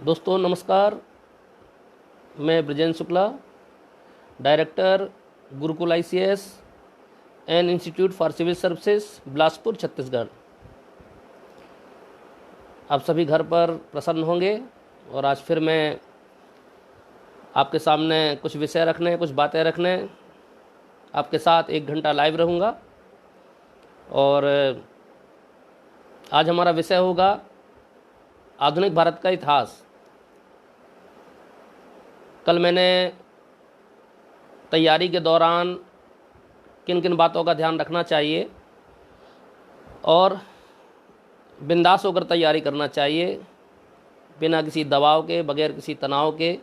दोस्तों नमस्कार, मैं Brajendra Shukla, director Gurukul ICS and institute for civil services Bilaspur Chhattisgarh. आप सभी घर पर प्रसन्न होंगे और आज फिर मैं आपके सामने कुछ विषय रखने, कुछ बातें रखने आपके साथ 1 घंटा लाइव रहूँगा। और आज हमारा विषय होगा आधुनिक भारत का इतिहास। कल मैंने तैयारी के दौरान किन किन बातों का ध्यान रखना चाहिए और बिंदास होकर तैयारी करना चाहिए, बिना किसी दबाव के, बगैर किसी तनाव के,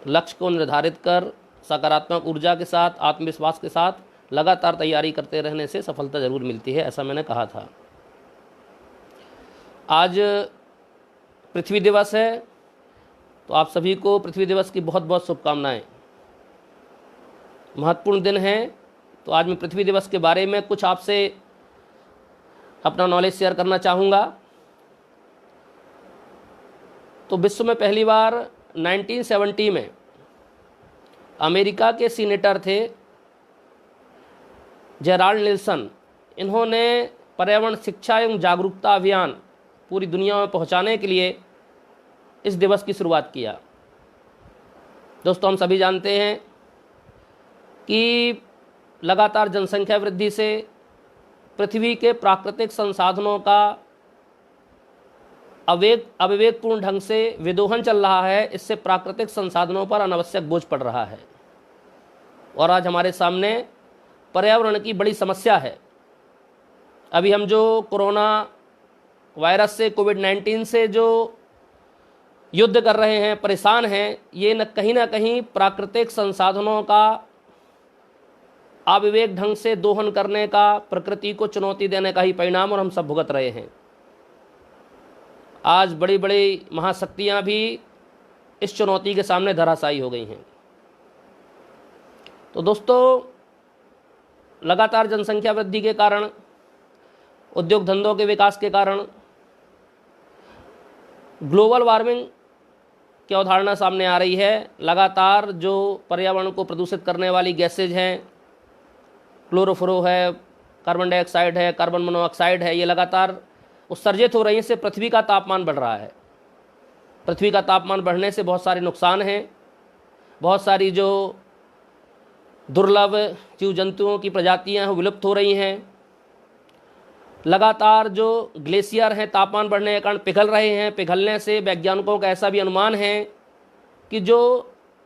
लक्ष्य को निर्धारित कर सकारात्मक ऊर्जा के साथ, आत्मविश्वास के साथ लगातार तैयारी करते रहने से सफलता ज़रूर मिलती है, ऐसा मैंने कहा था। आज पृथ्वी दिवस है, तो आप सभी को पृथ्वी दिवस की बहुत बहुत शुभकामनाएं। महत्वपूर्ण दिन है, तो आज मैं पृथ्वी दिवस के बारे में कुछ आपसे अपना नॉलेज शेयर करना चाहूँगा। तो विश्व में पहली बार 1970 में अमेरिका के सीनेटर थे जेराल्ड निल्सन। इन्होंने पर्यावरण शिक्षा एवं जागरूकता अभियान पूरी दुनिया में पहुंचाने के लिए इस दिवस की शुरुआत किया। दोस्तों, हम सभी जानते हैं कि लगातार जनसंख्या वृद्धि से पृथ्वी के प्राकृतिक संसाधनों का अविवेकपूर्ण ढंग से विदोहन चल रहा है। इससे प्राकृतिक संसाधनों पर अनावश्यक बोझ पड़ रहा है और आज हमारे सामने पर्यावरण की बड़ी समस्या है। अभी हम जो कोरोना वायरस से, कोविड-19 से जो युद्ध कर रहे हैं, परेशान हैं, ये न कहीं प्राकृतिक संसाधनों का अविवेक ढंग से दोहन करने का, प्रकृति को चुनौती देने का ही परिणाम, और हम सब भुगत रहे हैं। आज बड़ी बड़ी महाशक्तियां भी इस चुनौती के सामने धराशायी हो गई हैं। तो दोस्तों, लगातार जनसंख्या वृद्धि के कारण, उद्योग धंधों के विकास के कारण ग्लोबल वार्मिंग की अवधारणा सामने आ रही है। लगातार जो पर्यावरण को प्रदूषित करने वाली गैसेज हैं, क्लोरोफ्लोरो है, कार्बन डाइऑक्साइड है, कार्बन मोनोऑक्साइड है, ये लगातार उत्सर्जित हो रही हैं। इससे पृथ्वी का तापमान बढ़ रहा है। पृथ्वी का तापमान बढ़ने से बहुत सारे नुकसान हैं। बहुत सारी जो दुर्लभ जीव जंतुओं की प्रजातियां हैं, विलुप्त हो रही हैं। लगातार जो ग्लेशियर हैं, तापमान बढ़ने के कारण पिघल रहे हैं। पिघलने से वैज्ञानिकों का ऐसा भी अनुमान है कि जो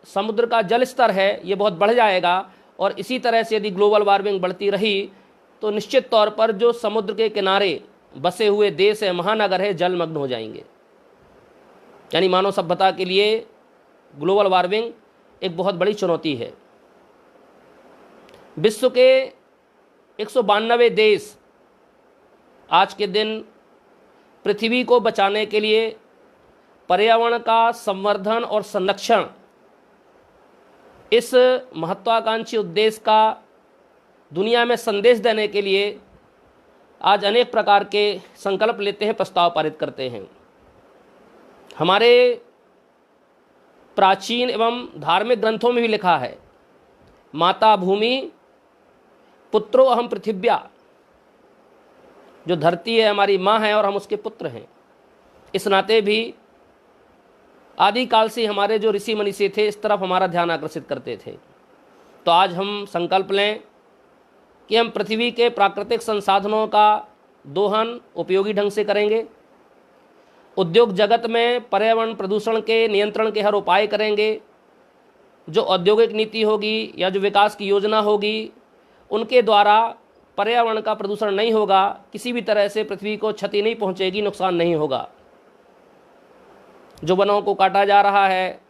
समुद्र का जल स्तर है ये बहुत बढ़ जाएगा, और इसी तरह से यदि ग्लोबल वार्मिंग बढ़ती रही तो निश्चित तौर पर जो समुद्र के किनारे बसे हुए देश है, महानगर है, जलमग्न हो जाएंगे। यानी मानव सभ्यता के लिए ग्लोबल वार्मिंग एक बहुत बड़ी चुनौती है। विश्व के 192 देश आज के दिन पृथ्वी को बचाने के लिए, पर्यावरण का संवर्धन और संरक्षण, इस महत्वाकांक्षी उद्देश्य का दुनिया में संदेश देने के लिए आज अनेक प्रकार के संकल्प लेते हैं, प्रस्ताव पारित करते हैं। हमारे प्राचीन एवं धार्मिक ग्रंथों में भी लिखा है, माता भूमि पुत्रो अहम पृथिव्या। जो धरती है हमारी माँ है और हम उसके पुत्र हैं। इस नाते भी आदिकाल से हमारे जो ऋषि मनीषी थे इस तरफ हमारा ध्यान आकर्षित करते थे। तो आज हम संकल्प लें कि हम पृथ्वी के प्राकृतिक संसाधनों का दोहन उपयोगी ढंग से करेंगे। उद्योग जगत में पर्यावरण प्रदूषण के नियंत्रण के हर उपाय करेंगे। जो औद्योगिक नीति होगी या जो विकास की योजना होगी, उनके द्वारा पर्यावरण का प्रदूषण नहीं होगा, किसी भी तरह से पृथ्वी को क्षति नहीं पहुंचेगी, नुकसान नहीं होगा। जो वनों को काटा जा रहा है,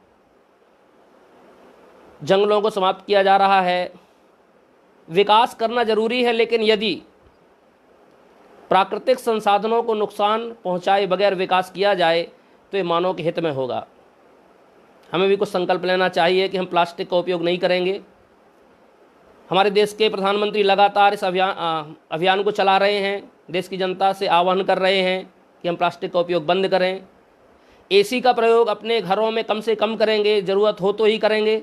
जंगलों को समाप्त किया जा रहा है, विकास करना जरूरी है, लेकिन यदि प्राकृतिक संसाधनों को नुकसान पहुंचाए बगैर विकास किया जाए तो ये मानव के हित में होगा। हमें भी कुछ संकल्प लेना चाहिए कि हम प्लास्टिक का उपयोग नहीं करेंगे। हमारे देश के प्रधानमंत्री लगातार इस अभियान को चला रहे हैं, देश की जनता से आह्वान कर रहे हैं कि हम प्लास्टिक का उपयोग बंद करें। एसी का प्रयोग अपने घरों में कम से कम करेंगे, ज़रूरत हो तो ही करेंगे।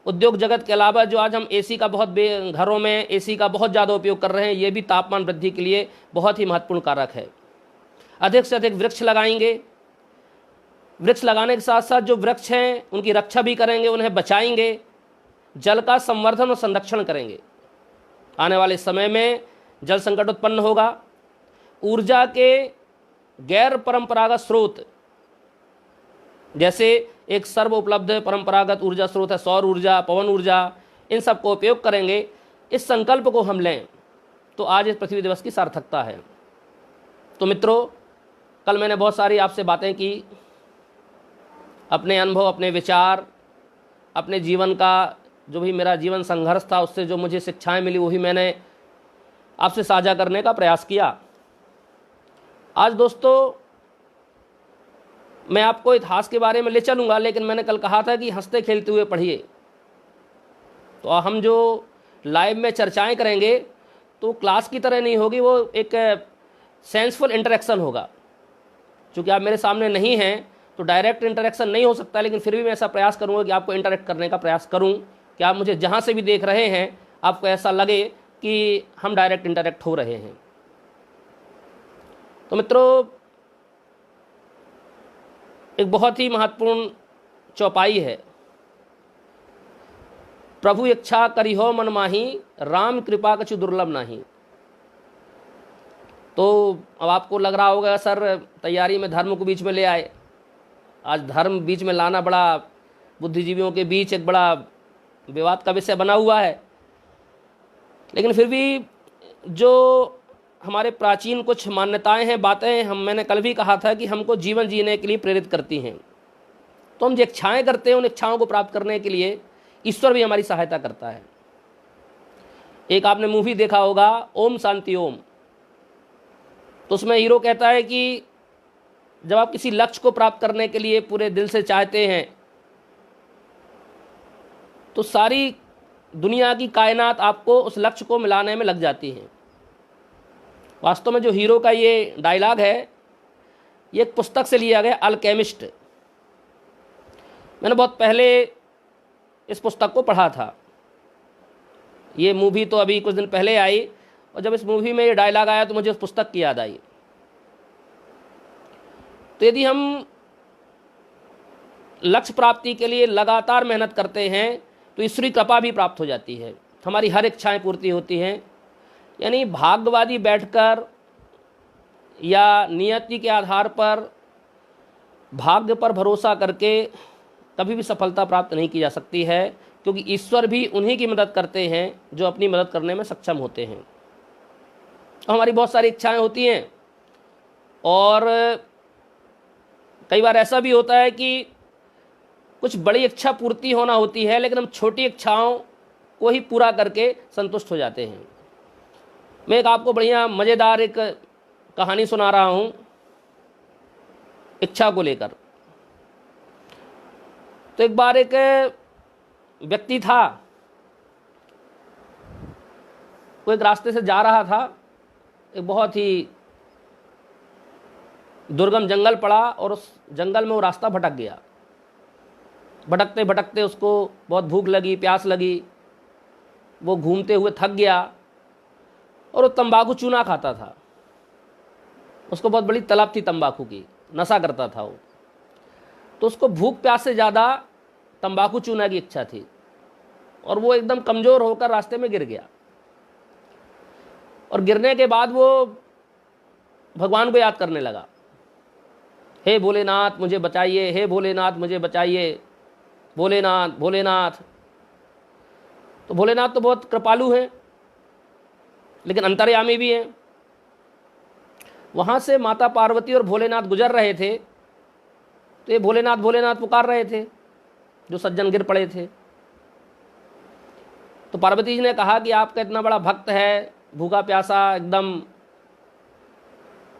उद्योग जगत के अलावा जो आज हम एसी का घरों में एसी का बहुत ज़्यादा उपयोग कर रहे हैं, ये भी तापमान वृद्धि के लिए बहुत ही महत्वपूर्ण कारक है। अधिक से अधिक वृक्ष लगाएंगे। वृक्ष लगाने के साथ साथ जो वृक्ष हैं उनकी रक्षा भी करेंगे, उन्हें बचाएंगे। जल का संवर्धन और संरक्षण करेंगे। आने वाले समय में जल संकट उत्पन्न होगा। ऊर्जा के गैर परंपरागत स्रोत, जैसे एक सर्व उपलब्ध परंपरागत ऊर्जा स्रोत है सौर ऊर्जा, पवन ऊर्जा, इन सब को उपयोग करेंगे। इस संकल्प को हम लें तो आज इस पृथ्वी दिवस की सार्थकता है। तो मित्रों, कल मैंने बहुत सारी आपसे बातें की, अपने अनुभव, अपने विचार, अपने जीवन का जो भी मेरा जीवन संघर्ष था, उससे जो मुझे शिक्षाएं मिली वही मैंने आपसे साझा करने का प्रयास किया। आज दोस्तों मैं आपको इतिहास के बारे में ले चलूँगा, लेकिन मैंने कल कहा था कि हंसते खेलते हुए पढ़िए। तो हम जो लाइव में चर्चाएं करेंगे तो क्लास की तरह नहीं होगी, वो एक सेंसफुल इंटरेक्शन होगा। चूँकि आप मेरे सामने नहीं हैं तो डायरेक्ट इंटरेक्शन नहीं हो सकता, लेकिन फिर भी मैं ऐसा प्रयास करूँगा कि आपको इंटरेक्ट करने का प्रयास करूँ, कि आप मुझे जहाँ से भी देख रहे हैं आपको ऐसा लगे कि हम डायरेक्ट इंटरेक्ट हो रहे हैं। तो मित्रों, एक बहुत ही महत्वपूर्ण चौपाई है, प्रभु इच्छा करिहो मन माही, राम कृपा कछु दुर्लभ नाही। तो अब आपको लग रहा होगा सर तैयारी में धर्म को बीच में ले आए। आज धर्म बीच में लाना बड़ा बुद्धिजीवियों के बीच एक बड़ा विवाद का विषय बना हुआ है, लेकिन फिर भी जो हमारे प्राचीन कुछ मान्यताएं हैं, बातें हैं, मैंने कल भी कहा था कि हमको जीवन जीने के लिए प्रेरित करती हैं। तो हम जो इच्छाएं करते हैं उन इच्छाओं को प्राप्त करने के लिए ईश्वर भी हमारी सहायता करता है। एक आपने मूवी देखा होगा ओम शांति ओम, तो उसमें हीरो कहता है कि जब आप किसी लक्ष्य को प्राप्त करने के लिए पूरे दिल से चाहते हैं तो सारी दुनिया की कायनात आपको उस लक्ष्य को मिलाने में लग जाती है। वास्तव में जो हीरो का ये डायलॉग है ये एक पुस्तक से लिया गया, अल्केमिस्ट। मैंने बहुत पहले इस पुस्तक को पढ़ा था। ये मूवी तो अभी कुछ दिन पहले आई, और जब इस मूवी में ये डायलॉग आया तो मुझे उस पुस्तक की याद आई। तो यदि हम लक्ष्य प्राप्ति के लिए लगातार मेहनत करते हैं तो ईश्वरीय कृपा भी प्राप्त हो जाती है, हमारी हर इच्छाएं पूर्ति होती हैं। यानी भाग्यवादी बैठकर या नियति के आधार पर भाग्य पर भरोसा करके कभी भी सफलता प्राप्त नहीं की जा सकती है, क्योंकि ईश्वर भी उन्हीं की मदद करते हैं जो अपनी मदद करने में सक्षम होते हैं। तो हमारी बहुत सारी इच्छाएं होती हैं, और कई बार ऐसा भी होता है कि कुछ बड़ी इच्छा पूर्ति होना होती है, लेकिन हम छोटी इच्छाओं को ही पूरा करके संतुष्ट हो जाते हैं। मैं एक आपको बढ़िया मज़ेदार एक कहानी सुना रहा हूँ इच्छा को लेकर। तो एक बार एक व्यक्ति था, वो एक रास्ते से जा रहा था, एक बहुत ही दुर्गम जंगल पड़ा, और उस जंगल में वो रास्ता भटक गया। भटकते भटकते उसको बहुत भूख लगी, प्यास लगी, वो घूमते हुए थक गया, और वो तंबाकू चूना खाता था। उसको बहुत बड़ी तलब थी तंबाकू की, नशा करता था वो। तो उसको भूख प्यास से ज़्यादा तंबाकू चूना की इच्छा थी, और वो एकदम कमज़ोर होकर रास्ते में गिर गया। और गिरने के बाद वो भगवान को याद करने लगा, हे भोलेनाथ मुझे बचाइए, हे भोलेनाथ मुझे बचाइए, भोलेनाथ भोलेनाथ। तो भोलेनाथ तो बहुत कृपालु हैं, लेकिन अंतर्यामी भी हैं। वहाँ से माता पार्वती और भोलेनाथ गुजर रहे थे, तो ये भोलेनाथ भोलेनाथ पुकार रहे थे जो सज्जन गिर पड़े थे। तो पार्वती जी ने कहा कि आपका इतना बड़ा भक्त है, भूखा प्यासा एकदम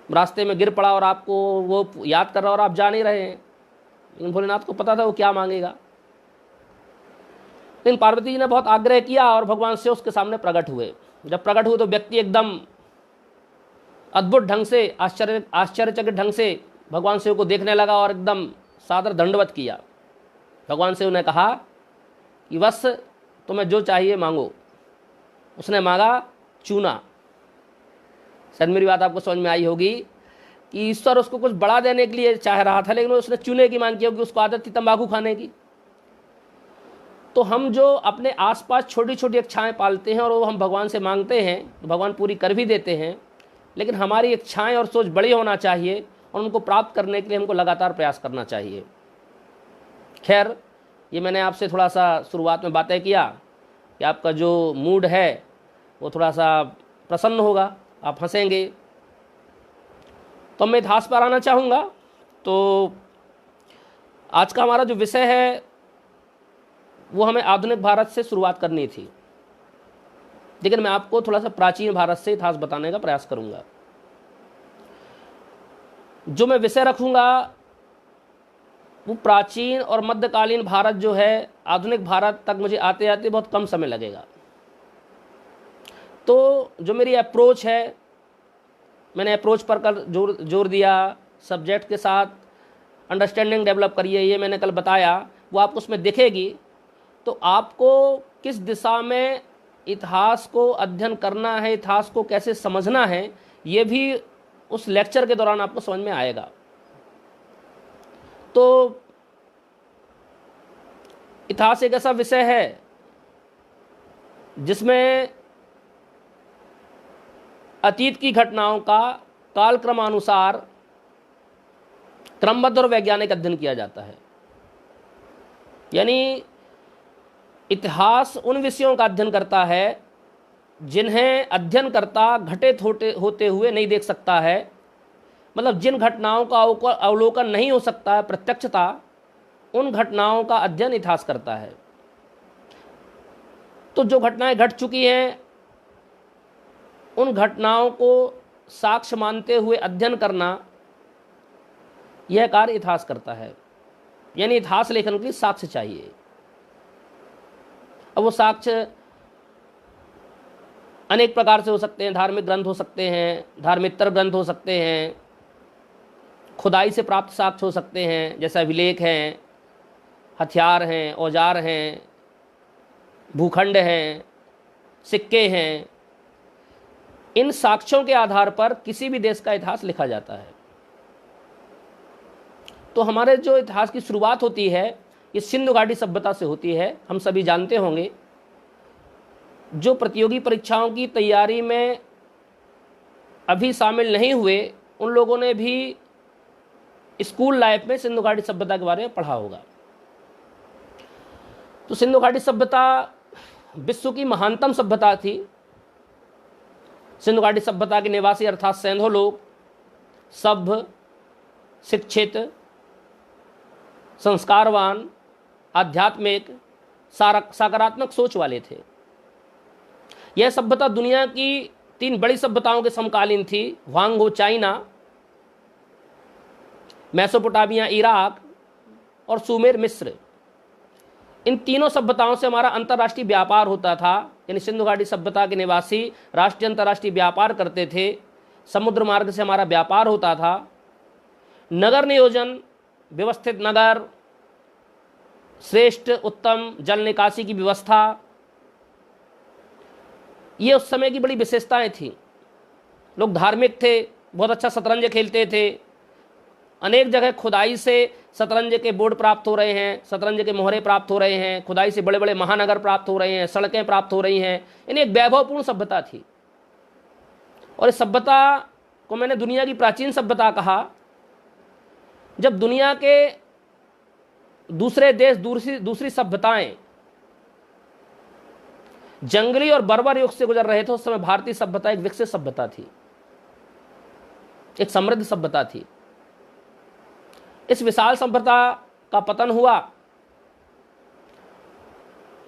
रास्ते में गिर पड़ा, और आपको वो याद कर रहा और आप जा नहीं रहे हैं। लेकिन भोलेनाथ को पता था वो क्या मांगेगा। लेकिन पार्वती जी ने बहुत आग्रह किया और भगवान से उसके सामने प्रकट हुए। जब प्रकट हुए तो व्यक्ति एकदम अद्भुत ढंग से, आश्चर्यचकित ढंग से भगवान शिव को देखने लगा और एकदम सादर दंडवत किया। भगवान शिव ने कहा कि बस तुम्हें जो चाहिए मांगो। उसने मांगा चूना। शायद मेरी बात आपको समझ में आई होगी कि ईश्वर उसको कुछ बड़ा देने के लिए चाह रहा था, लेकिन उसने चूने की मांग की होगी, उसको आदत थी तंबाकू खाने की। तो हम जो अपने आसपास छोटी छोटी इच्छाएं पालते हैं और वो हम भगवान से मांगते हैं तो भगवान पूरी कर भी देते हैं, लेकिन हमारी इच्छाएं और सोच बड़ी होना चाहिए और उनको प्राप्त करने के लिए हमको लगातार प्रयास करना चाहिए। खैर, ये मैंने आपसे थोड़ा सा शुरुआत में बातें किया कि आपका जो मूड है वो थोड़ा सा प्रसन्न होगा, आप हंसेंगे। तो मैं इतिहास पर आना चाहूँगा। तो आज का हमारा जो विषय है वो हमें आधुनिक भारत से शुरुआत करनी थी, लेकिन मैं आपको थोड़ा सा प्राचीन भारत से इतिहास बताने का प्रयास करूँगा। जो मैं विषय रखूँगा वो प्राचीन और मध्यकालीन भारत जो है, आधुनिक भारत तक मुझे आते आते बहुत कम समय लगेगा। तो जो मेरी अप्रोच है, मैंने अप्रोच पर कल जोर दिया, सब्जेक्ट के साथ अंडरस्टैंडिंग डेवलप करिए, ये मैंने कल बताया, वो आपको उसमें दिखेगी। तो आपको किस दिशा में इतिहास को अध्ययन करना है, इतिहास को कैसे समझना है, ये भी उस लेक्चर के दौरान आपको समझ में आएगा। तो इतिहास एक ऐसा विषय है जिसमें अतीत की घटनाओं का कालक्रमानुसार क्रमबद्ध और वैज्ञानिक अध्ययन किया जाता है। यानी इतिहास उन विषयों का अध्ययन करता है जिन्हें अध्ययनकर्ता घटित होते हुए नहीं देख सकता है। मतलब जिन घटनाओं का अवलोकन नहीं हो सकता है प्रत्यक्षता, उन घटनाओं का अध्ययन इतिहास करता है। तो जो घटनाएं घट चुकी हैं उन घटनाओं को साक्ष्य मानते हुए अध्ययन करना, यह कार्य इतिहास करता है। यानी इतिहास लेखन के लिए साक्ष्य चाहिए। अब वो साक्ष्य अनेक प्रकार से हो सकते हैं। धार्मिक ग्रंथ हो सकते हैं, धार्मिकतर ग्रंथ हो सकते हैं, खुदाई से प्राप्त साक्ष्य हो सकते हैं, जैसे अभिलेख हैं, हथियार हैं, औजार हैं, भूखंड हैं, सिक्के हैं। इन साक्ष्यों के आधार पर किसी भी देश का इतिहास लिखा जाता है। तो हमारे जो इतिहास की शुरुआत होती है ये सिंधु घाटी सभ्यता से होती है। हम सभी जानते होंगे, जो प्रतियोगी परीक्षाओं की तैयारी में अभी शामिल नहीं हुए उन लोगों ने भी स्कूल लाइफ में सिंधु घाटी सभ्यता के बारे में पढ़ा होगा। तो सिंधु घाटी सभ्यता विश्व की महानतम सभ्यता थी। सिंधु घाटी सभ्यता के निवासी अर्थात सैंधो लोग सभ्य, शिक्षित, संस्कारवान, आध्यात्मिक, सकारात्मक सोच वाले थे। यह सभ्यता दुनिया की 3 बड़ी सभ्यताओं के समकालीन थी। ह्वांग हो चाइना, मेसोपोटामिया इराक और सुमेर मिस्र। इन तीनों सभ्यताओं से हमारा अंतर्राष्ट्रीय व्यापार होता था। यानी सिंधु घाटी सभ्यता के निवासी राष्ट्रीय अंतर्राष्ट्रीय व्यापार करते थे। समुद्र मार्ग से हमारा व्यापार होता था। नगर नियोजन, व्यवस्थित नगर, श्रेष्ठ उत्तम जल निकासी की व्यवस्था, ये उस समय की बड़ी विशेषताएं थी। लोग धार्मिक थे, बहुत अच्छा शतरंज खेलते थे। अनेक जगह खुदाई से शतरंज के बोर्ड प्राप्त हो रहे हैं, शतरंज के मोहरे प्राप्त हो रहे हैं, खुदाई से बड़े बड़े महानगर प्राप्त हो रहे हैं, सड़कें प्राप्त हो रही हैं। यानी एक वैभवपूर्ण सभ्यता थी। और इस सभ्यता को मैंने दुनिया की प्राचीन सभ्यता कहा। जब दुनिया के दूसरे देश, दूसरी सभ्यताएं जंगली और बर्बर युग से गुजर रहे थे, उस समय भारतीय सभ्यता एक विकसित सभ्यता थी, एक समृद्ध सभ्यता थी। इस विशाल सभ्यता का पतन हुआ।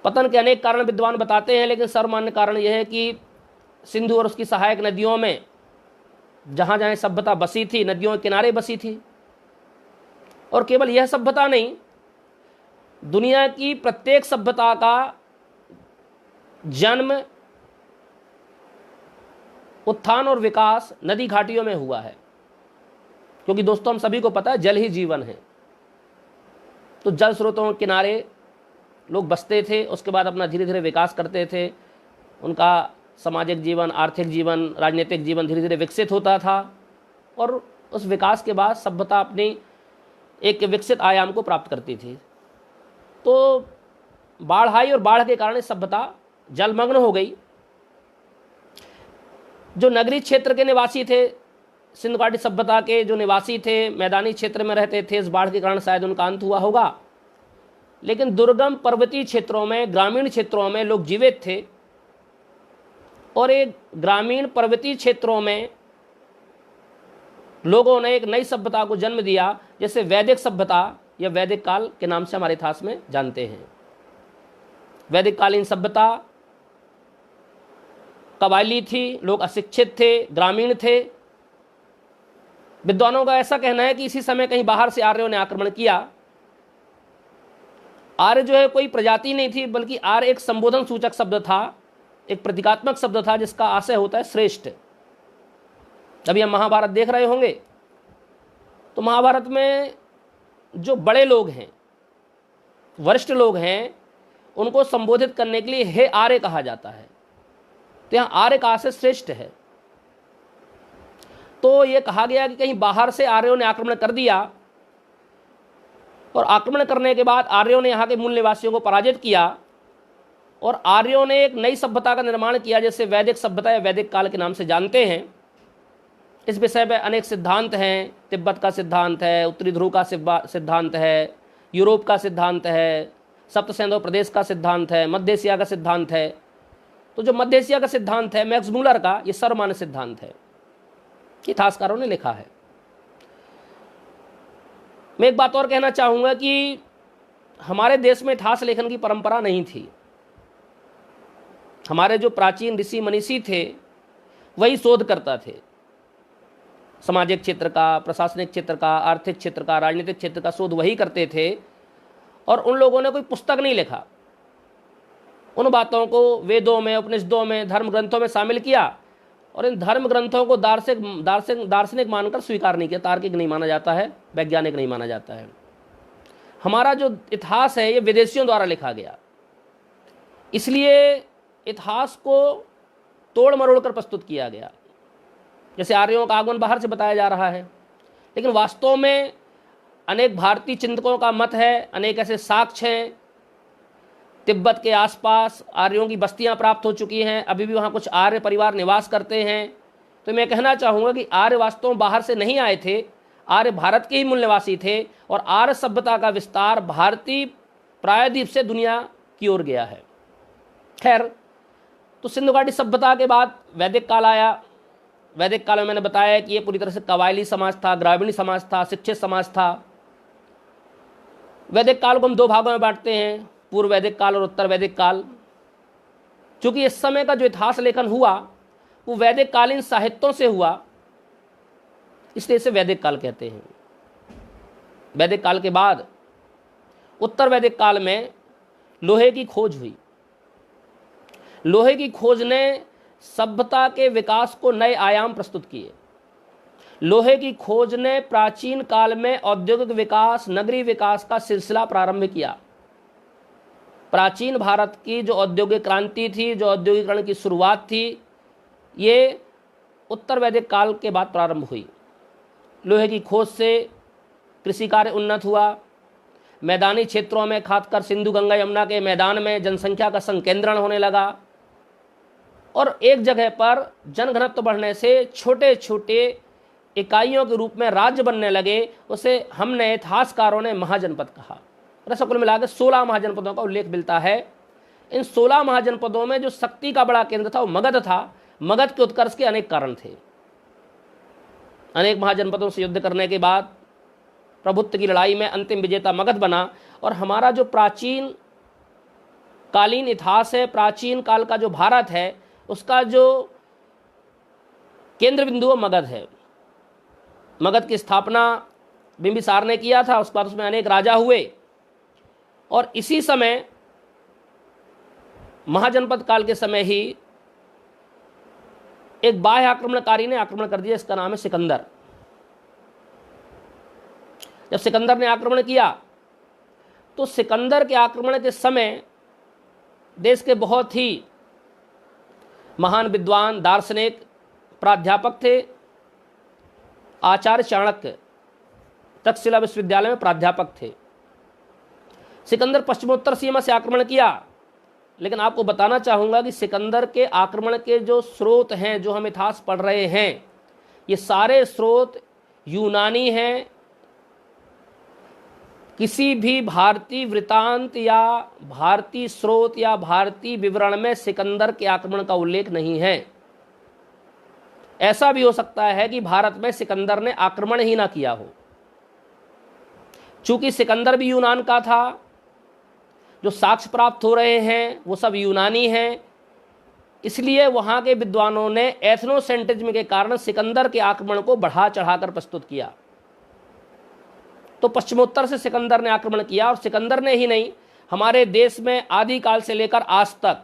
पतन के अनेक कारण विद्वान बताते हैं, लेकिन सर्वमान्य कारण यह है कि सिंधु और उसकी सहायक नदियों में जहां जहां सभ्यता बसी थी, नदियों के किनारे बसी थी। और केवल यह सभ्यता नहीं, दुनिया की प्रत्येक सभ्यता का जन्म उत्थान और विकास नदी घाटियों में हुआ है, क्योंकि दोस्तों हम सभी को पता है जल ही जीवन है। तो जल स्रोतों के किनारे लोग बसते थे, उसके बाद अपना धीरे धीरे विकास करते थे। उनका सामाजिक जीवन, आर्थिक जीवन, राजनीतिक जीवन धीरे धीरे विकसित होता था, और उस विकास के बाद सभ्यता अपनी एक विकसित आयाम को प्राप्त करती थी। तो बाढ़ आई और बाढ़ के कारण सभ्यता जलमग्न हो गई। जो नगरीय क्षेत्र के निवासी थे, सिंधु घाटी सभ्यता के जो निवासी थे, मैदानी क्षेत्र में रहते थे, इस बाढ़ के कारण शायद उनका अंत हुआ होगा। लेकिन दुर्गम पर्वतीय क्षेत्रों में, ग्रामीण क्षेत्रों में लोग जीवित थे, और एक ग्रामीण पर्वतीय क्षेत्रों में लोगों ने एक नई सभ्यता को जन्म दिया, जैसे वैदिक सभ्यता या वैदिक काल के नाम से हमारे इतिहास में जानते हैं। वैदिक कालीन सभ्यता कबायली थी, लोग अशिक्षित थे, ग्रामीण थे। विद्वानों का ऐसा कहना है कि इसी समय कहीं बाहर से आर्यों ने आक्रमण किया। आर्य जो है कोई प्रजाति नहीं थी, बल्कि आर्य एक संबोधन सूचक शब्द था, एक प्रतीकात्मक शब्द था, जिसका आशय होता है श्रेष्ठ। अभी हम महाभारत देख रहे होंगे, तो महाभारत में जो बड़े लोग हैं, वरिष्ठ लोग हैं, उनको संबोधित करने के लिए हे आर्य कहा जाता है। तो यहाँ आर्य का आशय श्रेष्ठ है। तो ये कहा गया कि कहीं बाहर से आर्यों ने आक्रमण कर दिया, और आक्रमण करने के बाद आर्यों ने यहाँ के मूल निवासियों को पराजित किया, और आर्यों ने एक नई सभ्यता का निर्माण किया, जैसे वैदिक सभ्यता या वैदिक काल के नाम से जानते हैं। इस विषय में अनेक सिद्धांत हैं। तिब्बत का सिद्धांत है, उत्तरी ध्रुव का सिद्धांत है, यूरोप का सिद्धांत है, सप्त सिंधु प्रदेश का सिद्धांत है, मध्य एशिया का सिद्धांत है। तो जो मध्य एशिया का सिद्धांत है मैक्स मूलर का, ये सर्वमान्य सिद्धांत है, इतिहासकारों ने लिखा है। मैं एक बात और कहना चाहूँगा कि हमारे देश में इतिहास लेखन की परंपरा नहीं थी। हमारे जो प्राचीन ऋषि मनीषी थे वही शोध करता थे, सामाजिक क्षेत्र का, प्रशासनिक क्षेत्र का, आर्थिक क्षेत्र का, राजनीतिक क्षेत्र का शोध वही करते थे, और उन लोगों ने कोई पुस्तक नहीं लिखा। उन बातों को वेदों में, उपनिषदों में, धर्म ग्रंथों में शामिल किया, और इन धर्म ग्रंथों को दार्शनिक मानकर स्वीकार नहीं किया। तार्किक नहीं माना जाता है, वैज्ञानिक नहीं माना जाता है। हमारा जो इतिहास है ये विदेशियों द्वारा लिखा गया, इसलिए इतिहास को तोड़ मरोड़ कर प्रस्तुत किया गया। जैसे आर्यों का आगमन बाहर से बताया जा रहा है, लेकिन वास्तव में अनेक भारतीय चिंतकों का मत है, अनेक ऐसे साक्ष्य हैं। तिब्बत के आसपास आर्यों की बस्तियां प्राप्त हो चुकी हैं, अभी भी वहाँ कुछ आर्य परिवार निवास करते हैं। तो मैं कहना चाहूँगा कि आर्य वास्तव में बाहर से नहीं आए थे, आर्य भारत के ही मूल निवासी थे, और आर्य सभ्यता का विस्तार भारतीय प्रायद्वीप से दुनिया की ओर गया है। खैर, तो सिंधु घाटी सभ्यता के बाद वैदिक काल आया। वैदिक काल में मैंने बताया कि ये पूरी तरह से कबायली समाज था, ग्रामीण समाज था, शिक्षित समाज था। वैदिक काल को हम दो भागों में बांटते हैं, पूर्व वैदिक काल और उत्तर वैदिक काल। चूंकि इस समय का जो इतिहास लेखन हुआ वो वैदिक कालीन साहित्यों से हुआ, इसलिए इसे वैदिक काल कहते हैं। वैदिक काल के बाद उत्तर वैदिक काल में लोहे की खोज हुई। लोहे की खोज ने सभ्यता के विकास को नए आयाम प्रस्तुत किए। लोहे की खोज ने प्राचीन काल में औद्योगिक विकास, नगरीय विकास का सिलसिला प्रारंभ किया। प्राचीन भारत की जो औद्योगिक क्रांति थी, जो औद्योगिकरण की शुरुआत थी, ये उत्तर वैदिक काल के बाद प्रारंभ हुई। लोहे की खोज से कृषि कार्य उन्नत हुआ। मैदानी क्षेत्रों में, खासकर सिंधु गंगा यमुना के मैदान में जनसंख्या का संकेंद्रण होने लगा, और एक जगह पर जनघनत्व बढ़ने से छोटे छोटे इकाइयों के रूप में राज्य बनने लगे। उसे हमने इतिहासकारों ने महाजनपद कहा। ऐसा कुल मिलाकर 16 महाजनपदों का उल्लेख मिलता है। इन 16 महाजनपदों में जो शक्ति का बड़ा केंद्र था वो मगध था। मगध के उत्कर्ष के अनेक कारण थे। अनेक महाजनपदों से युद्ध करने के बाद प्रभुत्व की लड़ाई में अंतिम विजेता मगध बना, और हमारा जो प्राचीन कालीन इतिहास है, प्राचीन काल का जो भारत है, उसका जो केंद्र बिंदु मगध है। मगध की स्थापना बिंबिसार ने किया था, उसके बाद उसमें अनेक राजा हुए, और इसी समय महाजनपद काल के समय ही एक बाह्य आक्रमणकारी ने आक्रमण कर दिया, इसका नाम है सिकंदर। जब सिकंदर ने आक्रमण किया तो सिकंदर के आक्रमण के समय देश के बहुत ही महान विद्वान, दार्शनिक, प्राध्यापक थे। आचार्य चाणक्य तक्षशिला विश्वविद्यालय में प्राध्यापक थे। सिकंदर पश्चिमोत्तर सीमा से आक्रमण किया, लेकिन आपको बताना चाहूँगा कि सिकंदर के आक्रमण के जो स्रोत हैं, जो हम इतिहास पढ़ रहे हैं, ये सारे स्रोत यूनानी हैं। किसी भी भारतीय वृत्तांत या भारतीय स्रोत या भारतीय विवरण में सिकंदर के आक्रमण का उल्लेख नहीं है। ऐसा भी हो सकता है कि भारत में सिकंदर ने आक्रमण ही ना किया हो। चूंकि सिकंदर भी यूनान का था, जो साक्ष्य प्राप्त हो रहे हैं वो सब यूनानी हैं, इसलिए वहां के विद्वानों ने एथनोसेंट्रिज्म के कारण सिकंदर के आक्रमण को बढ़ा चढ़ाकर प्रस्तुत किया। तो पश्चिमोत्तर से सिकंदर ने आक्रमण किया, और सिकंदर ने ही नहीं, हमारे देश में आदिकाल से लेकर आज तक,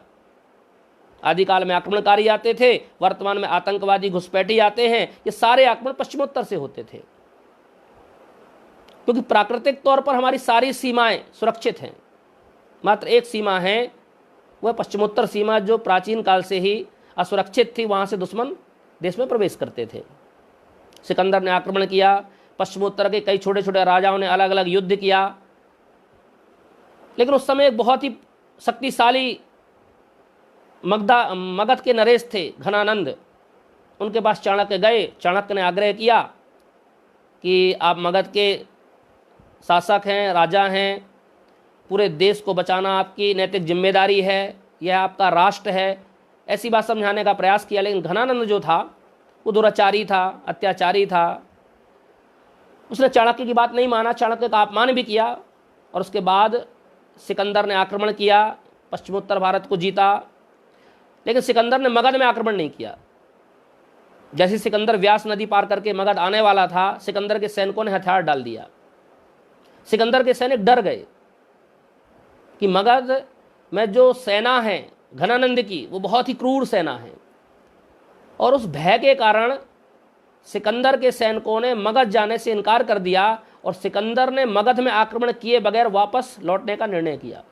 आदिकाल में आक्रमणकारी आते थे, वर्तमान में आतंकवादी घुसपैठी आते हैं, ये सारे आक्रमण पश्चिमोत्तर से होते थे। क्योंकि प्राकृतिक तौर पर हमारी सारी सीमाएं सुरक्षित हैं, मात्र एक सीमा है, वह पश्चिमोत्तर सीमा, जो प्राचीन काल से ही असुरक्षित थी, वहां से दुश्मन देश में प्रवेश करते थे। सिकंदर ने आक्रमण किया, पश्चिमोत्तर के कई छोटे छोटे राजाओं ने अलग अलग युद्ध किया, लेकिन उस समय एक बहुत ही शक्तिशाली मगध के नरेश थे, घनानंद। उनके पास चाणक्य गए। चाणक्य ने आग्रह किया कि आप मगध के शासक हैं, राजा हैं, पूरे देश को बचाना आपकी नैतिक जिम्मेदारी है, यह आपका राष्ट्र है, ऐसी बात समझाने का प्रयास किया। लेकिन घनानंद जो था वो दुराचारी था, अत्याचारी था। उसने चाणक्य की बात नहीं माना, चाणक्य का अपमान भी किया, और उसके बाद सिकंदर ने आक्रमण किया, पश्चिमोत्तर भारत को जीता। लेकिन सिकंदर ने मगध में आक्रमण नहीं किया। जैसे सिकंदर व्यास नदी पार करके मगध आने वाला था, सिकंदर के सैनिकों ने हथियार डाल दिया। सिकंदर के सैनिक डर गए कि मगध में जो सेना है घनानंद की, वो बहुत ही क्रूर सेना है, और उस भय के कारण सिकंदर के सैनिकों ने मगध जाने से इनकार कर दिया, और सिकंदर ने मगध में आक्रमण किए बगैर वापस लौटने का निर्णय किया।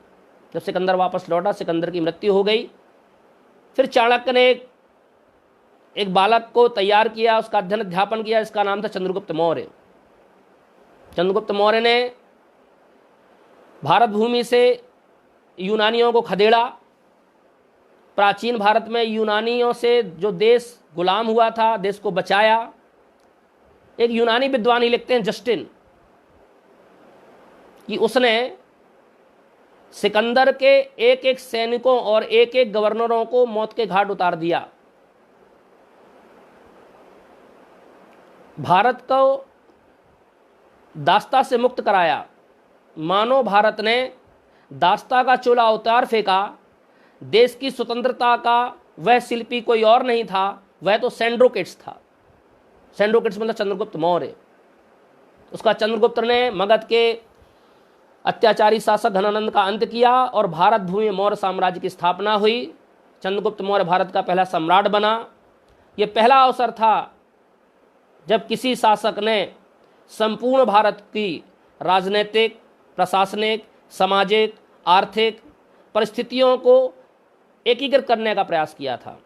जब सिकंदर वापस लौटा, सिकंदर की मृत्यु हो गई। फिर चाणक्य ने एक बालक को तैयार किया, उसका अध्ययन अध्यापन किया, इसका नाम था चंद्रगुप्त मौर्य। चंद्रगुप्त मौर्य ने भारत भूमि से यूनानियों को खदेड़ा। प्राचीन भारत में यूनानियों से जो देश गुलाम हुआ था, देश को बचाया। एक यूनानी विद्वान ही लिखते हैं, जस्टिन, कि उसने सिकंदर के एक एक सैनिकों और एक एक गवर्नरों को मौत के घाट उतार दिया। भारत को दास्ता से मुक्त कराया। मानो भारत ने दास्ता का चोला उतार फेंका। देश की स्वतंत्रता का वह शिल्पी कोई और नहीं था, वह तो सेंड्रोकिट्स था। सेंड्रोकिट्स मतलब चंद्रगुप्त मौर्य। उसका चंद्रगुप्त ने मगध के अत्याचारी शासक घनानंद का अंत किया, और भारत भूमि में मौर्य साम्राज्य की स्थापना हुई। चंद्रगुप्त मौर्य भारत का पहला सम्राट बना। यह पहला अवसर था जब किसी शासक ने संपूर्ण भारत की राजनीतिक, प्रशासनिक, सामाजिक, आर्थिक परिस्थितियों को एकीकृत करने का प्रयास किया था।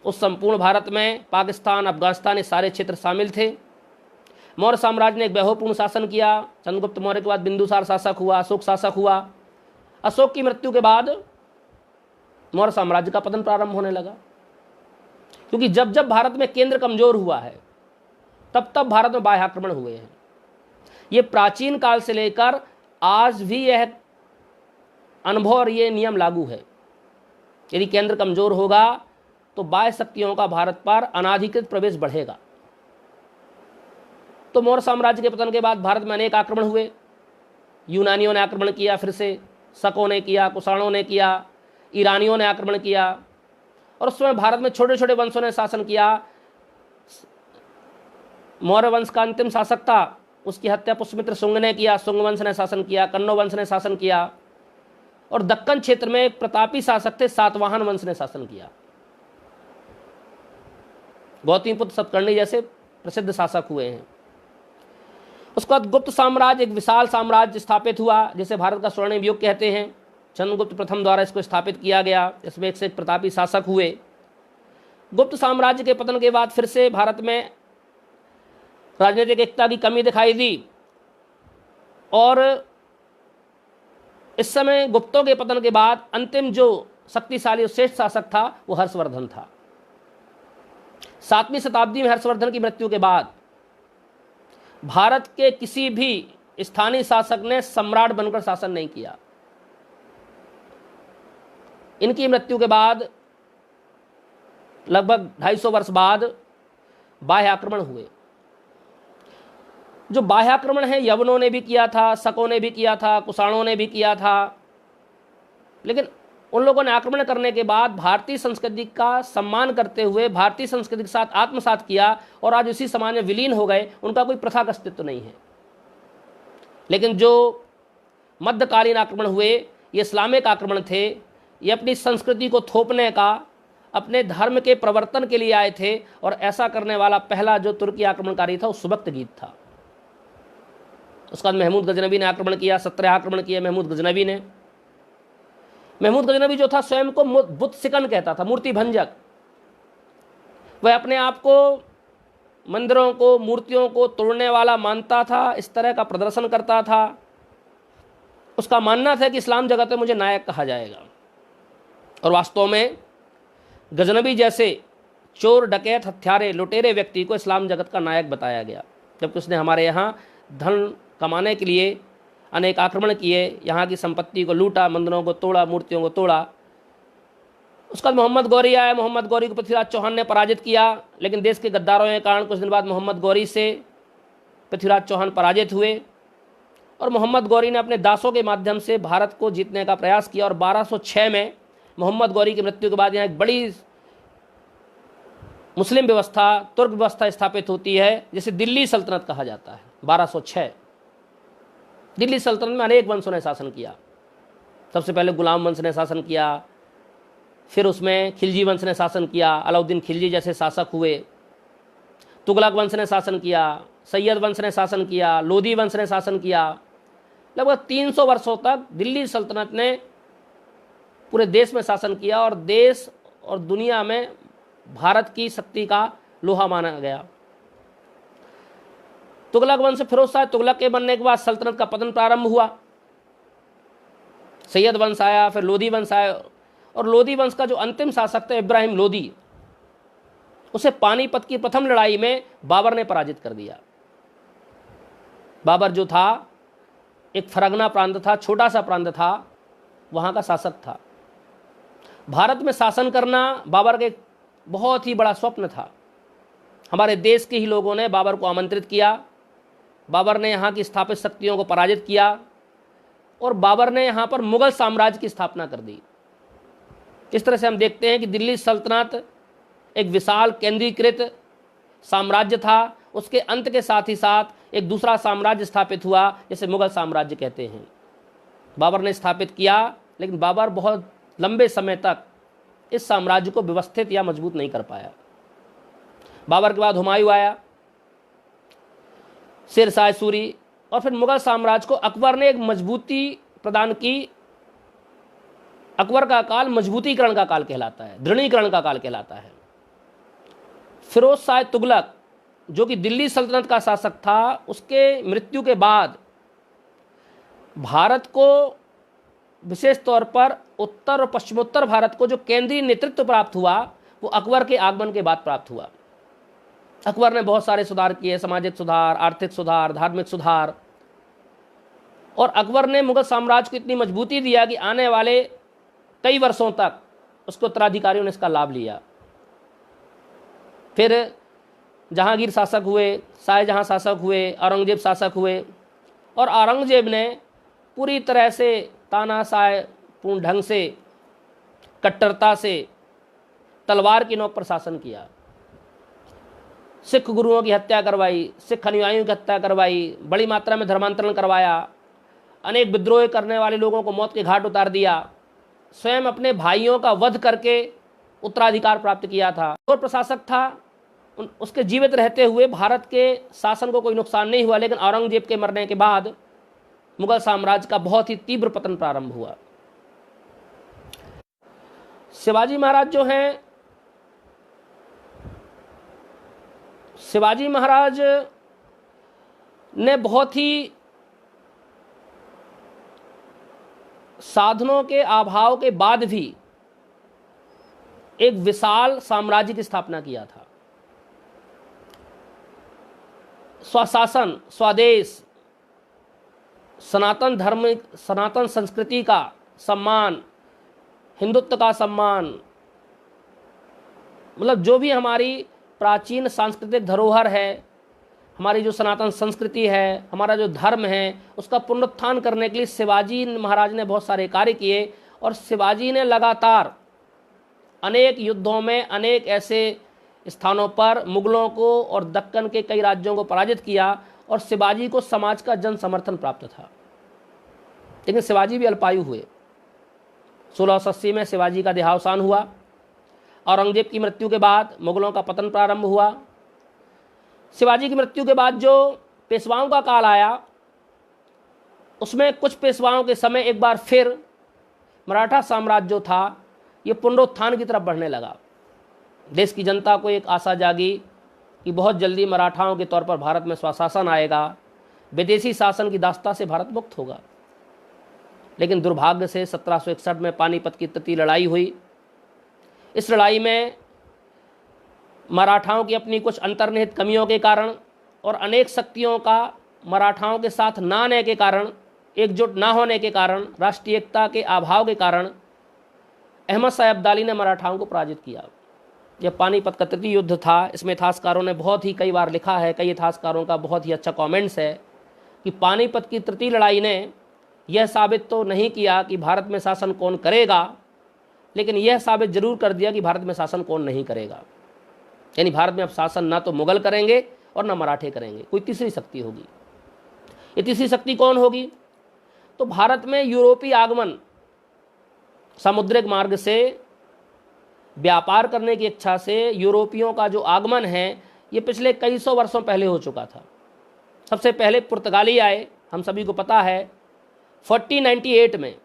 उस संपूर्ण भारत में पाकिस्तान, अफगानिस्तान, ये सारे क्षेत्र शामिल थे। मौर्य साम्राज्य ने एक वैभवपूर्ण शासन किया। चंद्रगुप्त मौर्य के बाद बिंदुसार शासक हुआ, अशोक शासक हुआ। अशोक की मृत्यु के बाद मौर्य साम्राज्य का पतन प्रारंभ होने लगा, क्योंकि जब जब भारत में केंद्र कमजोर हुआ है, तब तब भारत में बाह्य आक्रमण हुए हैं। ये प्राचीन काल से लेकर आज भी यह अनुभव और ये नियम लागू है। यदि केंद्र कमजोर होगा तो बाह्य शक्तियों का भारत पर अनाधिकृत प्रवेश बढ़ेगा। तो मौर्य साम्राज्य के पतन के बाद भारत में अनेक आक्रमण हुए। यूनानियों ने आक्रमण किया, फिर से शकों ने किया, कुषाणों ने किया, ईरानियों ने आक्रमण किया, और उस समय भारत में छोटे छोटे वंशों ने शासन किया। मौर्य वंश का अंतिम शासक था, उसकी हत्या पुष्यमित्र शुंग ने किया। शुंग वंश ने शासन किया, कन्नो वंश ने शासन किया, और दक्कन क्षेत्र में एक प्रतापी शासक थे, सातवाहन वंश ने शासन किया। गौतमीपुत्र सतकर्णी जैसे प्रसिद्ध शासक हुए हैं। उसके बाद गुप्त साम्राज्य, एक विशाल साम्राज्य स्थापित हुआ जिसे भारत का स्वर्णिम युग कहते हैं। चंद्रगुप्त प्रथम द्वारा इसको स्थापित किया गया। इसमें एक से एक प्रतापी शासक हुए। गुप्त साम्राज्य के पतन के बाद फिर से भारत में राजनीतिक एकता की कमी दिखाई दी और इस समय गुप्तों के पतन के बाद अंतिम जो शक्तिशाली और श्रेष्ठ शासक था वो हर्षवर्धन था। 7वीं शताब्दी में हर्षवर्धन की मृत्यु के बाद भारत के किसी भी स्थानीय शासक ने सम्राट बनकर शासन नहीं किया। इनकी मृत्यु के बाद लगभग 250 वर्ष बाद बाह्य आक्रमण हुए। जो बाह्य आक्रमण है यवनों ने भी किया था, शकों ने भी किया था, कुषाणों ने भी किया था, लेकिन उन लोगों ने आक्रमण करने के बाद भारतीय संस्कृति का सम्मान करते हुए भारतीय संस्कृति के साथ आत्मसात किया और आज उसी समाज में विलीन हो गए। उनका कोई प्रथा का अस्तित्व नहीं है। लेकिन जो मध्यकालीन आक्रमण हुए ये इस्लामिक आक्रमण थे। ये अपनी संस्कृति को थोपने का, अपने धर्म के प्रवर्तन के लिए आए थे और ऐसा करने वाला पहला जो तुर्की आक्रमणकारी था वो सुबक्तगीत था। उसके बाद महमूद गजनवी ने आक्रमण किया, 17 आक्रमण किए महमूद गजनवी ने। महमूद गजनवी जो था स्वयं को बुत सिकन कहता था, मूर्ति भंजक। वह अपने आप को मंदिरों को, मूर्तियों को तोड़ने वाला मानता था, इस तरह का प्रदर्शन करता था। उसका मानना था कि इस्लाम जगत में मुझे नायक कहा जाएगा। और वास्तव में गजनवी जैसे चोर, डकैत, हत्यारे, लुटेरे व्यक्ति को इस्लाम जगत का नायक बताया गया, जबकि उसने हमारे यहाँ धन कमाने के लिए अनेक आक्रमण किए, यहाँ की संपत्ति को लूटा, मंदिरों को तोड़ा, मूर्तियों को तोड़ा। उसके बाद मोहम्मद गौरी आया। मोहम्मद गौरी को पृथ्वीराज चौहान ने पराजित किया, लेकिन देश के गद्दारों के कारण कुछ दिन बाद मोहम्मद गौरी से पृथ्वीराज चौहान पराजित हुए और मोहम्मद गौरी ने अपने दासों के माध्यम से भारत को जीतने का प्रयास किया। और 1206 में मोहम्मद गौरी की मृत्यु के बाद यहाँ एक बड़ी मुस्लिम व्यवस्था, तुर्क व्यवस्था स्थापित होती है जिसे दिल्ली सल्तनत कहा जाता है। 1206 दिल्ली सल्तनत में अनेक वंशों ने शासन किया। सबसे पहले गुलाम वंश ने शासन किया, फिर उसमें खिलजी वंश ने शासन किया, अलाउद्दीन खिलजी जैसे शासक हुए। तुगलक वंश ने शासन किया, सैयद वंश ने शासन किया, लोधी वंश ने शासन किया। लगभग 300 वर्षों तक दिल्ली सल्तनत ने पूरे देश में शासन किया और देश और दुनिया में भारत की शक्ति का लोहा माना गया। तुगलक वंश फिरोज शाह तुगलक के बनने के बाद सल्तनत का पतन प्रारंभ हुआ। सैयद वंश आया, फिर लोधी वंश आया और लोधी वंश का जो अंतिम शासक था इब्राहिम लोधी, उसे पानीपत की प्रथम लड़ाई में बाबर ने पराजित कर दिया। बाबर जो था एक फरगना प्रांत था, छोटा सा प्रांत था, वहाँ का शासक था। भारत में शासन करना बाबर का एक बहुत ही बड़ा स्वप्न था। हमारे देश के ही लोगों ने बाबर को आमंत्रित किया। बाबर ने यहाँ की स्थापित शक्तियों को पराजित किया और बाबर ने यहाँ पर मुगल साम्राज्य की स्थापना कर दी। इस तरह से हम देखते हैं कि दिल्ली सल्तनत एक विशाल केंद्रीकृत साम्राज्य था। उसके अंत के साथ ही साथ एक दूसरा साम्राज्य स्थापित हुआ जिसे मुगल साम्राज्य कहते हैं। बाबर ने स्थापित किया, लेकिन बाबर बहुत लंबे समय तक इस साम्राज्य को व्यवस्थित या मजबूत नहीं कर पाया। बाबर के बाद हुमायूं आया, शेरशाह सूरी, और फिर मुगल साम्राज्य को अकबर ने एक मजबूती प्रदान की। अकबर का काल मजबूतीकरण का काल कहलाता है, दृढ़ीकरण का काल कहलाता है। फिरोज शाह तुगलक जो कि दिल्ली सल्तनत का शासक था, उसके मृत्यु के बाद भारत को विशेष तौर पर उत्तर और पश्चिमोत्तर भारत को जो केंद्रीय नेतृत्व प्राप्त हुआ वो अकबर के आगमन के बाद प्राप्त हुआ। अकबर ने बहुत सारे सुधार किए, सामाजिक सुधार, आर्थिक सुधार, धार्मिक सुधार, और अकबर ने मुगल साम्राज्य को इतनी मजबूती दिया कि आने वाले कई वर्षों तक उसके उत्तराधिकारियों ने इसका लाभ लिया। फिर जहांगीर शासक हुए, शाहजहां शासक हुए, औरंगजेब शासक हुए, और औरंगजेब ने पूरी तरह से तानाशाह पूर्ण ढंग से, कट्टरता से, तलवार की नोक पर शासन किया। सिख गुरुओं की हत्या करवाई, सिख अनुयायियों की हत्या करवाई, बड़ी मात्रा में धर्मांतरण करवाया, अनेक विद्रोह करने वाले लोगों को मौत के घाट उतार दिया, स्वयं अपने भाइयों का वध करके उत्तराधिकार प्राप्त किया था। और प्रशासक था, उसके जीवित रहते हुए भारत के शासन को कोई नुकसान नहीं हुआ, लेकिन औरंगजेब के मरने के बाद मुगल साम्राज्य का बहुत ही तीव्र पतन प्रारंभ हुआ। शिवाजी महाराज जो हैं, शिवाजी महाराज ने बहुत ही साधनों के अभाव के बाद भी एक विशाल साम्राज्य की स्थापना किया था। स्वशासन, स्वदेश, सनातन धर्म, सनातन संस्कृति का सम्मान, हिंदुत्व का सम्मान, मतलब जो भी हमारी प्राचीन सांस्कृतिक धरोहर है, हमारी जो सनातन संस्कृति है, हमारा जो धर्म है, उसका पुनरुत्थान करने के लिए शिवाजी महाराज ने बहुत सारे कार्य किए। और शिवाजी ने लगातार अनेक युद्धों में अनेक ऐसे स्थानों पर मुगलों को और दक्कन के कई राज्यों को पराजित किया और शिवाजी को समाज का जन समर्थन प्राप्त था। लेकिन शिवाजी भी अल्पायु हुए। 1680 में शिवाजी का देहावसान हुआ। औरंगजेब की मृत्यु के बाद मुगलों का पतन प्रारंभ हुआ। शिवाजी की मृत्यु के बाद जो पेशवाओं का काल आया, उसमें कुछ पेशवाओं के समय एक बार फिर मराठा साम्राज्य जो था ये पुनरुत्थान की तरफ बढ़ने लगा। देश की जनता को एक आशा जागी कि बहुत जल्दी मराठाओं के तौर पर भारत में स्वशासन आएगा, विदेशी शासन की दास्ता से भारत मुक्त होगा। लेकिन दुर्भाग्य से 1761 में पानीपत की तृतीय लड़ाई हुई। इस लड़ाई में मराठाओं की अपनी कुछ अंतर्निहित कमियों के कारण और अनेक शक्तियों का मराठाओं के साथ ना आने के कारण, एकजुट ना होने के कारण, राष्ट्रीय एकता के अभाव के कारण अहमद शाह अब्दाली ने मराठाओं को पराजित किया। यह पानीपत का तृतीय युद्ध था। इसमें इतिहासकारों ने बहुत ही कई बार लिखा है, कई इतिहासकारों का बहुत ही अच्छा कमेंट्स है कि पानीपत की तृतीय लड़ाई ने यह साबित तो नहीं किया कि भारत में शासन कौन करेगा, लेकिन यह साबित जरूर कर दिया कि भारत में शासन कौन नहीं करेगा। यानी भारत में अब शासन ना तो मुगल करेंगे और ना मराठे करेंगे, कोई तीसरी शक्ति होगी। ये तीसरी शक्ति कौन होगी? तो भारत में यूरोपीय आगमन, समुद्रिक मार्ग से व्यापार करने की इच्छा से यूरोपियों का जो आगमन है ये पिछले कई सौ वर्षों पहले हो चुका था। सबसे पहले पुर्तगाली आए, हम सभी को पता है 1498 में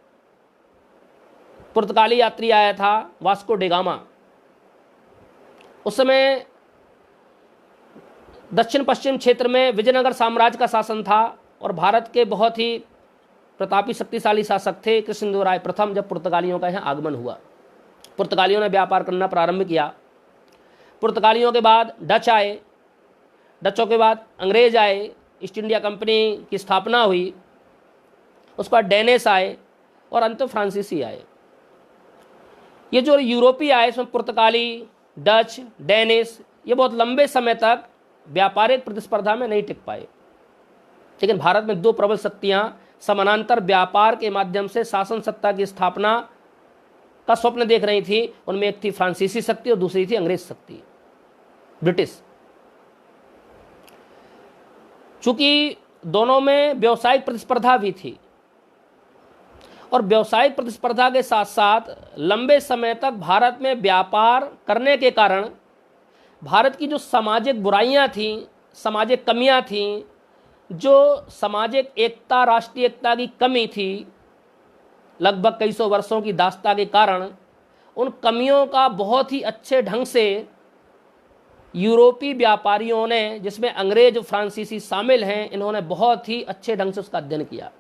पुर्तगाली यात्री आया था वास्को डे गामा। उस समय दक्षिण पश्चिम क्षेत्र में विजयनगर साम्राज्य का शासन था और भारत के बहुत ही प्रतापी शक्तिशाली शासक थे कृष्णदेवराय प्रथम। जब पुर्तगालियों का यहाँ आगमन हुआ, पुर्तगालियों ने व्यापार करना प्रारंभ किया। पुर्तगालियों के बाद डच आए, डचों के बाद अंग्रेज आए, ईस्ट इंडिया कंपनी की स्थापना हुई। उसके बाद डेनिश आए और अंत फ्रांसीसी आए। ये जो यूरोपीय आए इसमें पुर्तगाली, डच, डेनिश ये बहुत लंबे समय तक व्यापारिक प्रतिस्पर्धा में नहीं टिक पाए। लेकिन भारत में दो प्रबल शक्तियां समानांतर व्यापार के माध्यम से शासन सत्ता की स्थापना का स्वप्न देख रही थी। उनमें एक थी फ्रांसीसी शक्ति और दूसरी थी अंग्रेज शक्ति, ब्रिटिश। चूंकि दोनों में व्यावसायिक प्रतिस्पर्धा भी थी और व्यावसायिक प्रतिस्पर्धा के साथ साथ लंबे समय तक भारत में व्यापार करने के कारण भारत की जो सामाजिक बुराइयां थीं, सामाजिक कमियां थीं, जो सामाजिक एकता, राष्ट्रीय एकता की कमी थी, लगभग कई सौ वर्षों की दास्ता के कारण उन कमियों का बहुत ही अच्छे ढंग से यूरोपीय व्यापारियों ने, जिसमें अंग्रेज, फ्रांसीसी शामिल हैं, इन्होंने बहुत ही अच्छे ढंग से उसका अध्ययन किया।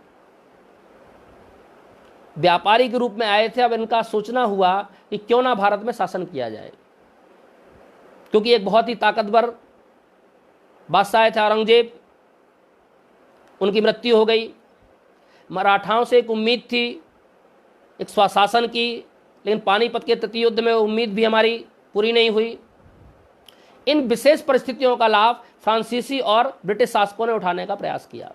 व्यापारी के रूप में आए थे। अब इनका सोचना हुआ कि क्यों ना भारत में शासन किया जाए, क्योंकि एक बहुत ही ताकतवर बादशाह थे औरंगजेब, उनकी मृत्यु हो गई। मराठाओं से एक उम्मीद थी एक स्वशासन की, लेकिन पानीपत के तृतीय युद्ध में उम्मीद भी हमारी पूरी नहीं हुई। इन विशेष परिस्थितियों का लाभ फ्रांसीसी और ब्रिटिश शासकों ने उठाने का प्रयास किया।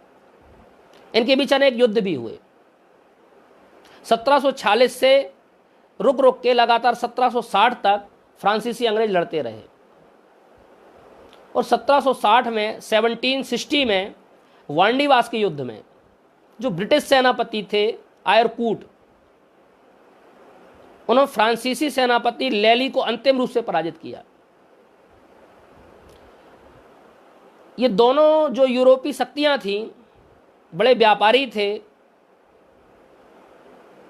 इनके बीच अनेक युद्ध भी हुए। 1746 से रुक रुक के लगातार 1760 तक फ्रांसीसी अंग्रेज लड़ते रहे और 1760 में 1760 में वांडीवास के युद्ध में जो ब्रिटिश सेनापति थे आयरकूट, उन्होंने फ्रांसीसी सेनापति लेली को अंतिम रूप से पराजित किया। ये दोनों जो यूरोपीय शक्तियां थीं, बड़े व्यापारी थे,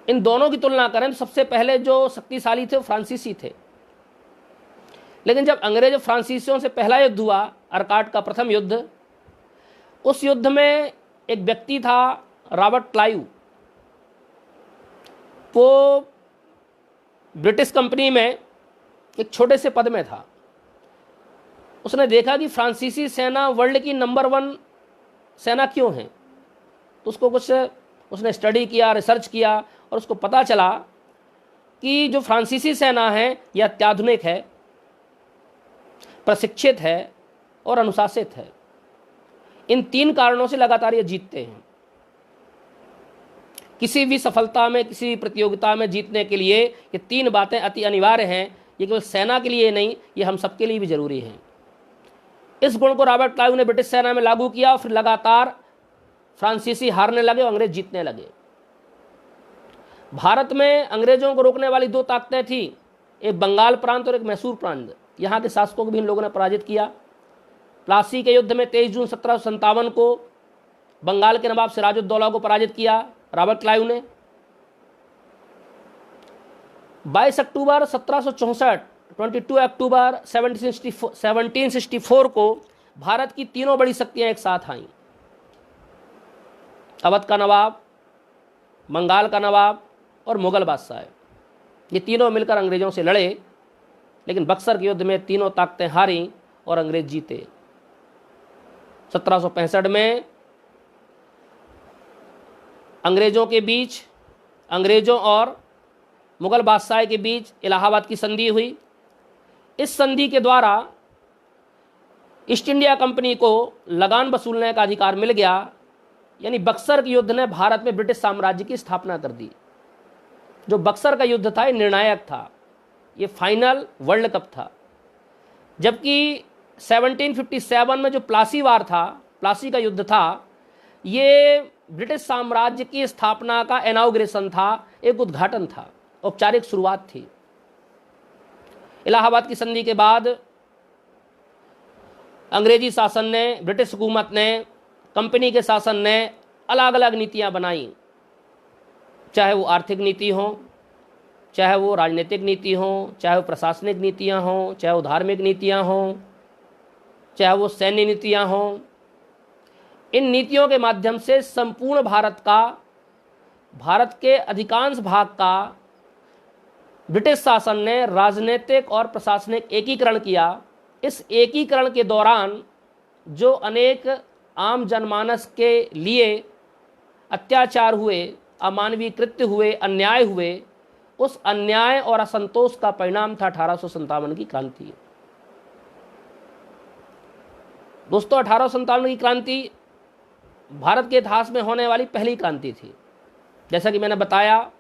इन दोनों की तुलना करें तो सबसे पहले जो शक्तिशाली थे वो फ्रांसीसी थे। लेकिन जब अंग्रेज और फ्रांसीसियों से पहला युद्ध हुआ, अर्काट का प्रथम युद्ध, उस युद्ध में एक व्यक्ति था रॉबर्ट क्लाइव। वो ब्रिटिश कंपनी में एक छोटे से पद में था। उसने देखा कि फ्रांसीसी सेना वर्ल्ड की नंबर 1 सेना क्यों है, तो उसको कुछ उसने स्टडी किया, रिसर्च किया, और उसको पता चला कि जो फ्रांसीसी सेना है यह अत्याधुनिक है, प्रशिक्षित है और अनुशासित है। इन 3 कारणों से लगातार ये जीतते हैं। किसी भी सफलता में, किसी भी प्रतियोगिता में जीतने के लिए ये 3 बातें अति अनिवार्य हैं। ये केवल सेना के लिए नहीं, ये हम सबके लिए भी जरूरी हैं। इस गुण को रॉबर्ट क्लाइव ने ब्रिटिश सेना में लागू किया और फिर लगातार फ्रांसीसी हारने लगे और अंग्रेज जीतने लगे। भारत में अंग्रेजों को रोकने वाली 2 ताकतें थी, एक बंगाल प्रांत और एक मैसूर प्रांत। यहाँ के शासकों को भी इन लोगों ने पराजित किया। प्लासी के युद्ध में 23 जून 1757 को बंगाल के नवाब सिराजुद्दौला को पराजित किया रॉबर्ट क्लाइव ने। 22 अक्टूबर 1764, 22 अक्टूबर 1764 को भारत की तीनों बड़ी शक्तियां एक साथ आईं। अवध का नवाब, बंगाल का नवाब और मुगल बादशाह। ये तीनों मिलकर अंग्रेजों से लड़े, लेकिन बक्सर के युद्ध में तीनों ताकतें हारी और अंग्रेज जीते। 1765 में अंग्रेजों और मुगल बादशाह के बीच इलाहाबाद की संधि हुई। इस संधि के द्वारा ईस्ट इंडिया कंपनी को लगान वसूलने का अधिकार मिल गया। यानी बक्सर के युद्ध ने भारत में ब्रिटिश साम्राज्य की स्थापना कर दी। जो बक्सर का युद्ध था ये निर्णायक था, ये फाइनल वर्ल्ड कप था। जबकि 1757 में जो प्लासी वार था, प्लासी का युद्ध था, ये ब्रिटिश साम्राज्य की स्थापना का इनॉग्रेशन था, एक उद्घाटन था, औपचारिक शुरुआत थी। इलाहाबाद की संधि के बाद अंग्रेजी शासन ने, ब्रिटिश हुकूमत ने, कंपनी के शासन ने अलग अलग नीतियां बनाई, चाहे वो आर्थिक नीति हो, चाहे वो राजनीतिक नीति हो, चाहे वो प्रशासनिक नीतियां हों, चाहे वो धार्मिक नीतियां हों, चाहे वो सैन्य नीतियां हों। इन नीतियों के माध्यम से संपूर्ण भारत के अधिकांश भाग का ब्रिटिश शासन ने राजनीतिक और प्रशासनिक एकीकरण किया। इस एकीकरण के दौरान जो अनेक आम जनमानस के लिए अत्याचार हुए, अमानवीय कृत्य हुए, अन्याय हुए, उस अन्याय और असंतोष का परिणाम था 1857 की क्रांति। दोस्तों, 1857 की क्रांति भारत के इतिहास में होने वाली पहली क्रांति थी। जैसा कि मैंने बताया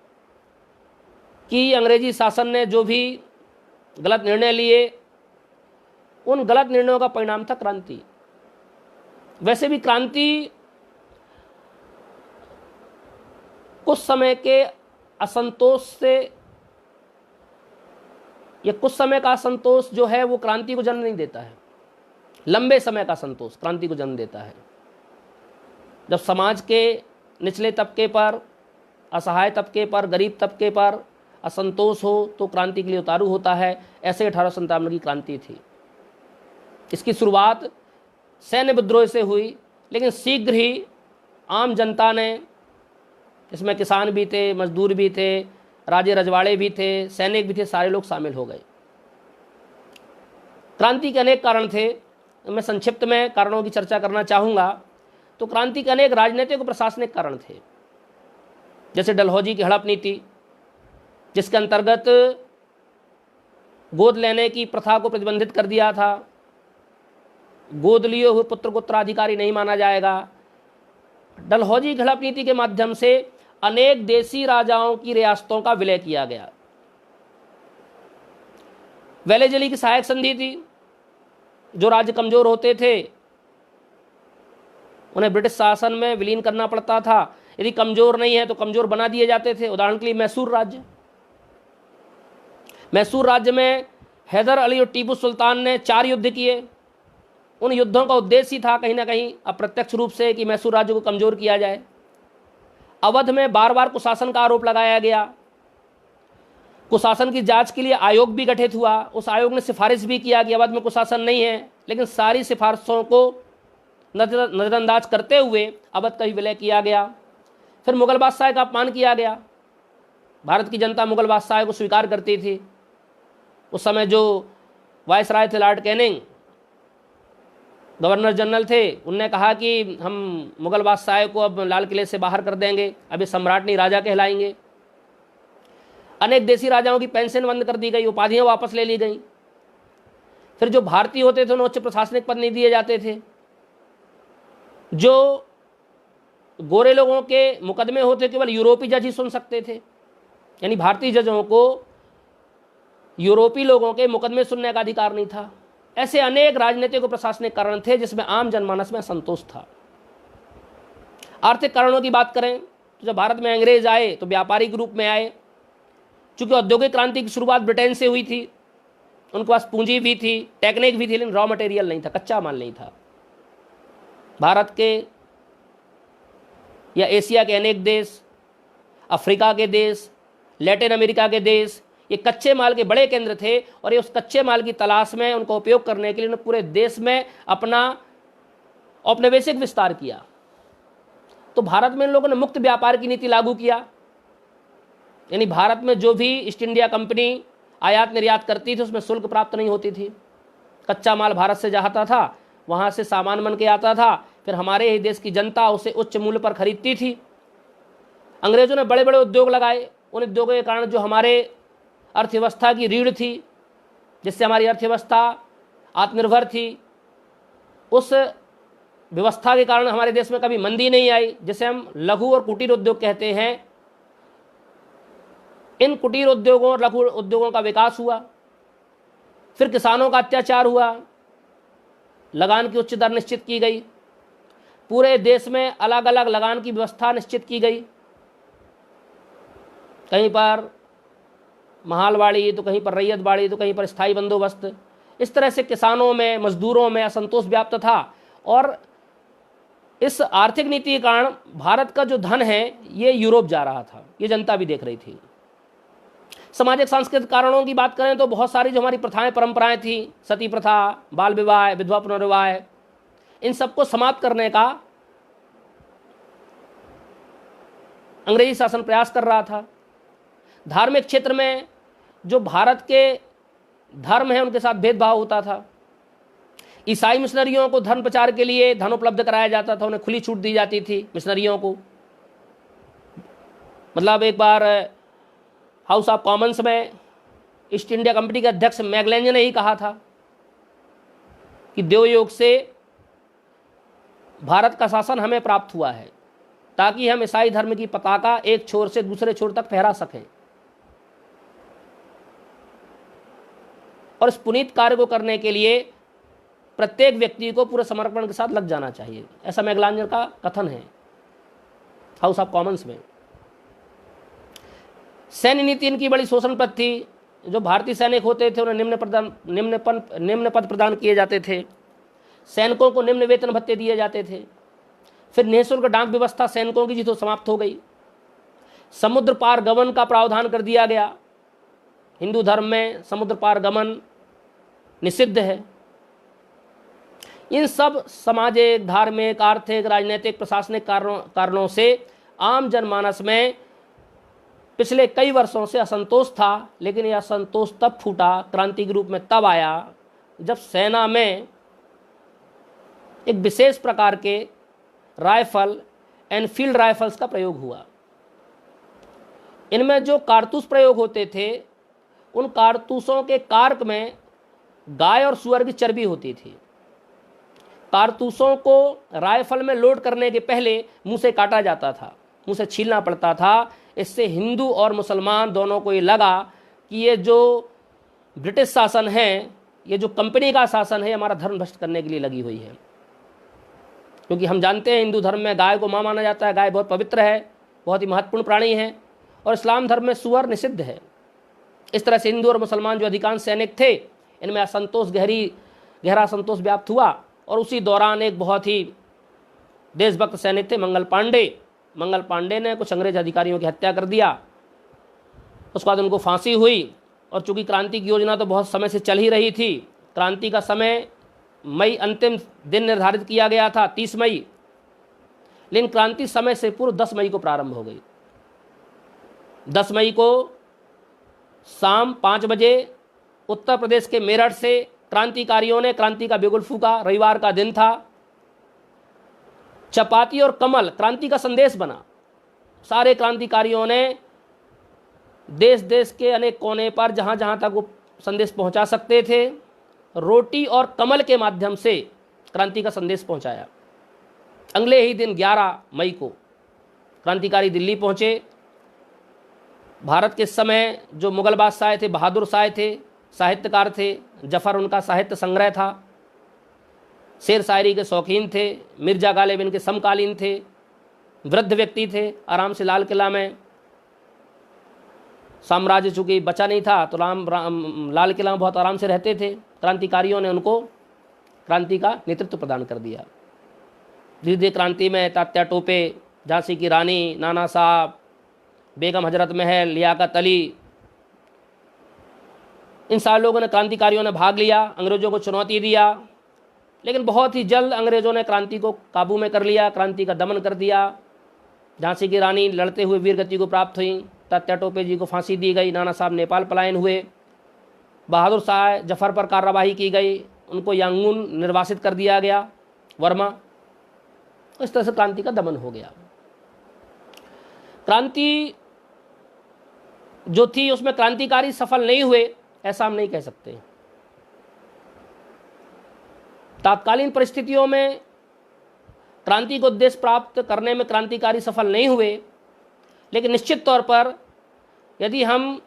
कि अंग्रेजी शासन ने जो भी गलत निर्णय लिए, उन गलत निर्णयों का परिणाम था क्रांति। वैसे भी क्रांति कुछ समय के असंतोष से, या कुछ समय का असंतोष जो है वो क्रांति को जन्म नहीं देता है। लंबे समय का संतोष क्रांति को जन्म देता है। जब समाज के निचले तबके पर, असहाय तबके पर, गरीब तबके पर असंतोष हो तो क्रांति के लिए उतारू होता है। ऐसे 1857 की क्रांति थी। इसकी शुरुआत सैन्य विद्रोह से हुई, लेकिन शीघ्र ही आम जनता ने, इसमें किसान भी थे, मजदूर भी थे, राजे रजवाड़े भी थे, सैनिक भी थे, सारे लोग शामिल हो गए। क्रांति के अनेक कारण थे। मैं संक्षिप्त में कारणों की चर्चा करना चाहूँगा। तो क्रांति के अनेक राजनीतिक और प्रशासनिक कारण थे, जैसे डलहौजी की हड़प नीति, जिसके अंतर्गत गोद लेने की प्रथा को प्रतिबंधित कर दिया था। गोद लिए हुए पुत्र को उत्तराधिकारी नहीं माना जाएगा। डलहौजी की हड़प नीति के माध्यम से अनेक देसी राजाओं की रियासतों का विलय किया गया। वेलेजली की सहायक संधि थी। जो राज्य कमजोर होते थे उन्हें ब्रिटिश शासन में विलीन करना पड़ता था। यदि कमजोर नहीं है तो कमजोर बना दिए जाते थे। उदाहरण के लिए मैसूर राज्य में हैदर अली और टीपू सुल्तान ने 4 युद्ध किए। उन युद्धों का उद्देश्य ही था कहीं ना कहीं अप्रत्यक्ष रूप से कि मैसूर राज्य को कमजोर किया जाए। अवध में बार बार कुशासन का आरोप लगाया गया। कुशासन की जांच के लिए आयोग भी गठित हुआ। उस आयोग ने सिफारिश भी किया कि अवध में कुशासन नहीं है, लेकिन सारी सिफारिशों को नजरअंदाज करते हुए अवध का ही विलय किया गया। फिर मुगल बादशाह का अपमान किया गया। भारत की जनता मुगल बादशाह को स्वीकार करती थी। उस समय जो वायसराय थे लॉर्ड कैनिंग, गवर्नर जनरल थे, उनने कहा कि हम मुगल बादशाह को अब लाल किले से बाहर कर देंगे, अभी सम्राट नहीं राजा कहलाएंगे। अनेक देसी राजाओं की पेंशन बंद कर दी गई, उपाधियां वापस ले ली गई। फिर जो भारतीय होते थे उन्हें उच्च प्रशासनिक पद नहीं दिए जाते थे। जो गोरे लोगों के मुकदमे होते केवल यूरोपीय जज ही सुन सकते थे, यानी भारतीय जजों को यूरोपीय लोगों के मुकदमे सुनने का अधिकार नहीं था। ऐसे अनेक राजनीतिक और प्रशासनिक कारण थे जिसमें आम जनमानस में असंतोष था। आर्थिक कारणों की बात करें तो जब भारत में अंग्रेज आए तो व्यापारिक रूप में आए। चूंकि औद्योगिक क्रांति की शुरुआत ब्रिटेन से हुई थी, उनके पास पूंजी भी थी, टेक्निक भी थी, लेकिन रॉ मटेरियल नहीं था, कच्चा माल नहीं था। भारत के या एशिया के अनेक देश, अफ्रीका के देश, लैटिन अमेरिका के देश, ये कच्चे माल के बड़े केंद्र थे और ये उस कच्चे माल की तलाश में उनका उपयोग करने के लिए उन्होंने पूरे देश में अपना औपनिवेशिक विस्तार किया। तो भारत में इन लोगों ने मुक्त व्यापार की नीति लागू किया, यानी भारत में जो भी ईस्ट इंडिया कंपनी आयात निर्यात करती थी उसमें शुल्क प्राप्त नहीं होती थी। कच्चा माल भारत से जाता था, वहाँ से सामान बन के आता था, फिर हमारे ही देश की जनता उसे उच्च मूल्य पर खरीदती थी। अंग्रेजों ने बड़े बड़े उद्योग लगाए। उन उद्योगों के कारण जो हमारे अर्थव्यवस्था की रीढ़ थी, जिससे हमारी अर्थव्यवस्था आत्मनिर्भर थी, उस व्यवस्था के कारण हमारे देश में कभी मंदी नहीं आई, जिसे हम लघु और कुटीर उद्योग कहते हैं। इन कुटीर उद्योगों और लघु उद्योगों का विकास हुआ। फिर किसानों का अत्याचार हुआ, लगान की उच्च दर निश्चित की गई, पूरे देश में अलग अलग लगान की व्यवस्था निश्चित की गई। कहीं पर महालवाड़ी, तो कहीं पर रैयतवाड़ी, तो कहीं पर स्थायी बंदोबस्त। इस तरह से किसानों में, मजदूरों में असंतोष व्याप्त था और इस आर्थिक नीति के कारण भारत का जो धन है ये यूरोप जा रहा था, ये जनता भी देख रही थी। सामाजिक सांस्कृतिक कारणों की बात करें तो बहुत सारी जो हमारी प्रथाएं परंपराएं थी, सती प्रथा, बाल विवाह, विधवा पुनर्विवाह, इन सबको समाप्त करने का अंग्रेजी शासन प्रयास कर रहा था। धार्मिक क्षेत्र में जो भारत के धर्म है उनके साथ भेदभाव होता था। ईसाई मिशनरियों को धर्म प्रचार के लिए धन उपलब्ध कराया जाता था, उन्हें खुली छूट दी जाती थी मिशनरियों को। मतलब एक बार हाउस ऑफ कॉमन्स में ईस्ट इंडिया कंपनी के अध्यक्ष मैगलेंज ने ही कहा था कि देवयोग से भारत का शासन हमें प्राप्त हुआ है ताकि हम ईसाई धर्म की पताका एक छोर से दूसरे छोर तक फहरा सकें। और इस पुनीत कार्य को करने के लिए प्रत्येक व्यक्ति को पूरे समर्पण के साथ लग जाना चाहिए, ऐसा मैगलेंज का कथन है हाउस ऑफ कॉमन्स में। सैन्य नीति इनकी बड़ी शोषणप्रद थी। जो भारतीय सैनिक होते थे उन्हें निम्न पद प्रदान किए जाते थे। सैनिकों को निम्न वेतन भत्ते दिए जाते थे। फिर निःशुल्क डाक व्यवस्था सैनिकों की तो समाप्त हो गई। समुद्र पार गमन का प्रावधान कर दिया गया। हिंदू धर्म में समुद्र पार गमन निषिद्ध है। इन सब सामाजिक, धार्मिक, आर्थिक, राजनीतिक, प्रशासनिक कारणों से आम जनमानस में पिछले कई वर्षों से असंतोष था। लेकिन यह असंतोष तब फूटा, क्रांति के रूप में तब आया जब सेना में एक विशेष प्रकार के राइफल, एनफील्ड राइफल्स का प्रयोग हुआ। इनमें जो कारतूस प्रयोग होते थे उन कारतूसों के कार्क में गाय और सूअर की चर्बी होती थी। कारतूसों को राइफल में लोड करने के पहले मुंह से काटा जाता था, मुंह से छीलना पड़ता था। इससे हिंदू और मुसलमान दोनों को ये लगा कि ये जो ब्रिटिश शासन है, ये जो कंपनी का शासन है, हमारा धर्म भ्रष्ट करने के लिए लगी हुई है। क्योंकि हम जानते हैं हिंदू धर्म में गाय को मां माना जाता है, गाय बहुत पवित्र है, बहुत ही महत्वपूर्ण प्राणी है, और इस्लाम धर्म में सूअर निषिद्ध है। इस तरह से हिंदू और मुसलमान जो अधिकांश सैनिक थे, इनमें असंतोष, गहरा असंतोष व्याप्त हुआ और उसी दौरान एक बहुत ही देशभक्त सैनिक थे मंगल पांडे ने कुछ अंग्रेज अधिकारियों की हत्या कर दिया। उसके बाद उनको फांसी हुई, और चूंकि क्रांति की योजना तो बहुत समय से चल ही रही थी, क्रांति का समय मई अंतिम दिन निर्धारित किया गया था 30 मई, लेकिन क्रांति समय से पूर्व 10 मई को प्रारंभ हो गई। 10 मई को शाम 5 बजे उत्तर प्रदेश के मेरठ से क्रांतिकारियों ने क्रांति का बिगुल फूंका। रविवार का दिन था। चपाती और कमल क्रांति का संदेश बना। सारे क्रांतिकारियों ने देश देश के अनेक कोने पर जहाँ जहाँ तक वो संदेश पहुँचा सकते थे, रोटी और कमल के माध्यम से क्रांति का संदेश पहुँचाया। अगले ही दिन 11 मई को क्रांतिकारी दिल्ली पहुँचे। भारत के समय जो मुगल बादशाह थे, बहादुर शाह थे, साहित्यकार थे, जफर उनका साहित्य संग्रह था, शेर शायरी के शौकीन थे, मिर्जा गालिब इनके समकालीन थे, वृद्ध व्यक्ति थे, आराम से लाल किला में, साम्राज्य चूंकि बचा नहीं था तो लाल किला में बहुत आराम से रहते थे। क्रांतिकारियों ने उनको क्रांति का नेतृत्व प्रदान कर दिया। धीरे धीरे क्रांति में तात्या टोपे, झांसी की रानी, नाना साहब, बेगम हजरत महल, लियाकत अली, इन सारे लोगों ने, क्रांतिकारियों ने भाग लिया, अंग्रेजों को चुनौती दिया, लेकिन बहुत ही जल्द अंग्रेजों ने क्रांति को काबू में कर लिया, क्रांति का दमन कर दिया। झांसी की रानी लड़ते हुए वीर गति को प्राप्त हुई, तात्या टोपे जी को फांसी दी गई, नाना साहब नेपाल पलायन हुए, बहादुर शाह जफर पर कार्रवाई की गई, उनको यांगून निर्वासित कर दिया गया, वर्मा। इस तरह से क्रांति का दमन हो गया। क्रांति जो थी उसमें क्रांतिकारी सफल नहीं हुए ऐसा हम नहीं कह सकते। तात्कालीन परिस्थितियों में क्रांति को उद्देश्य प्राप्त करने में क्रांतिकारी सफल नहीं हुए, लेकिन निश्चित तौर पर यदि हम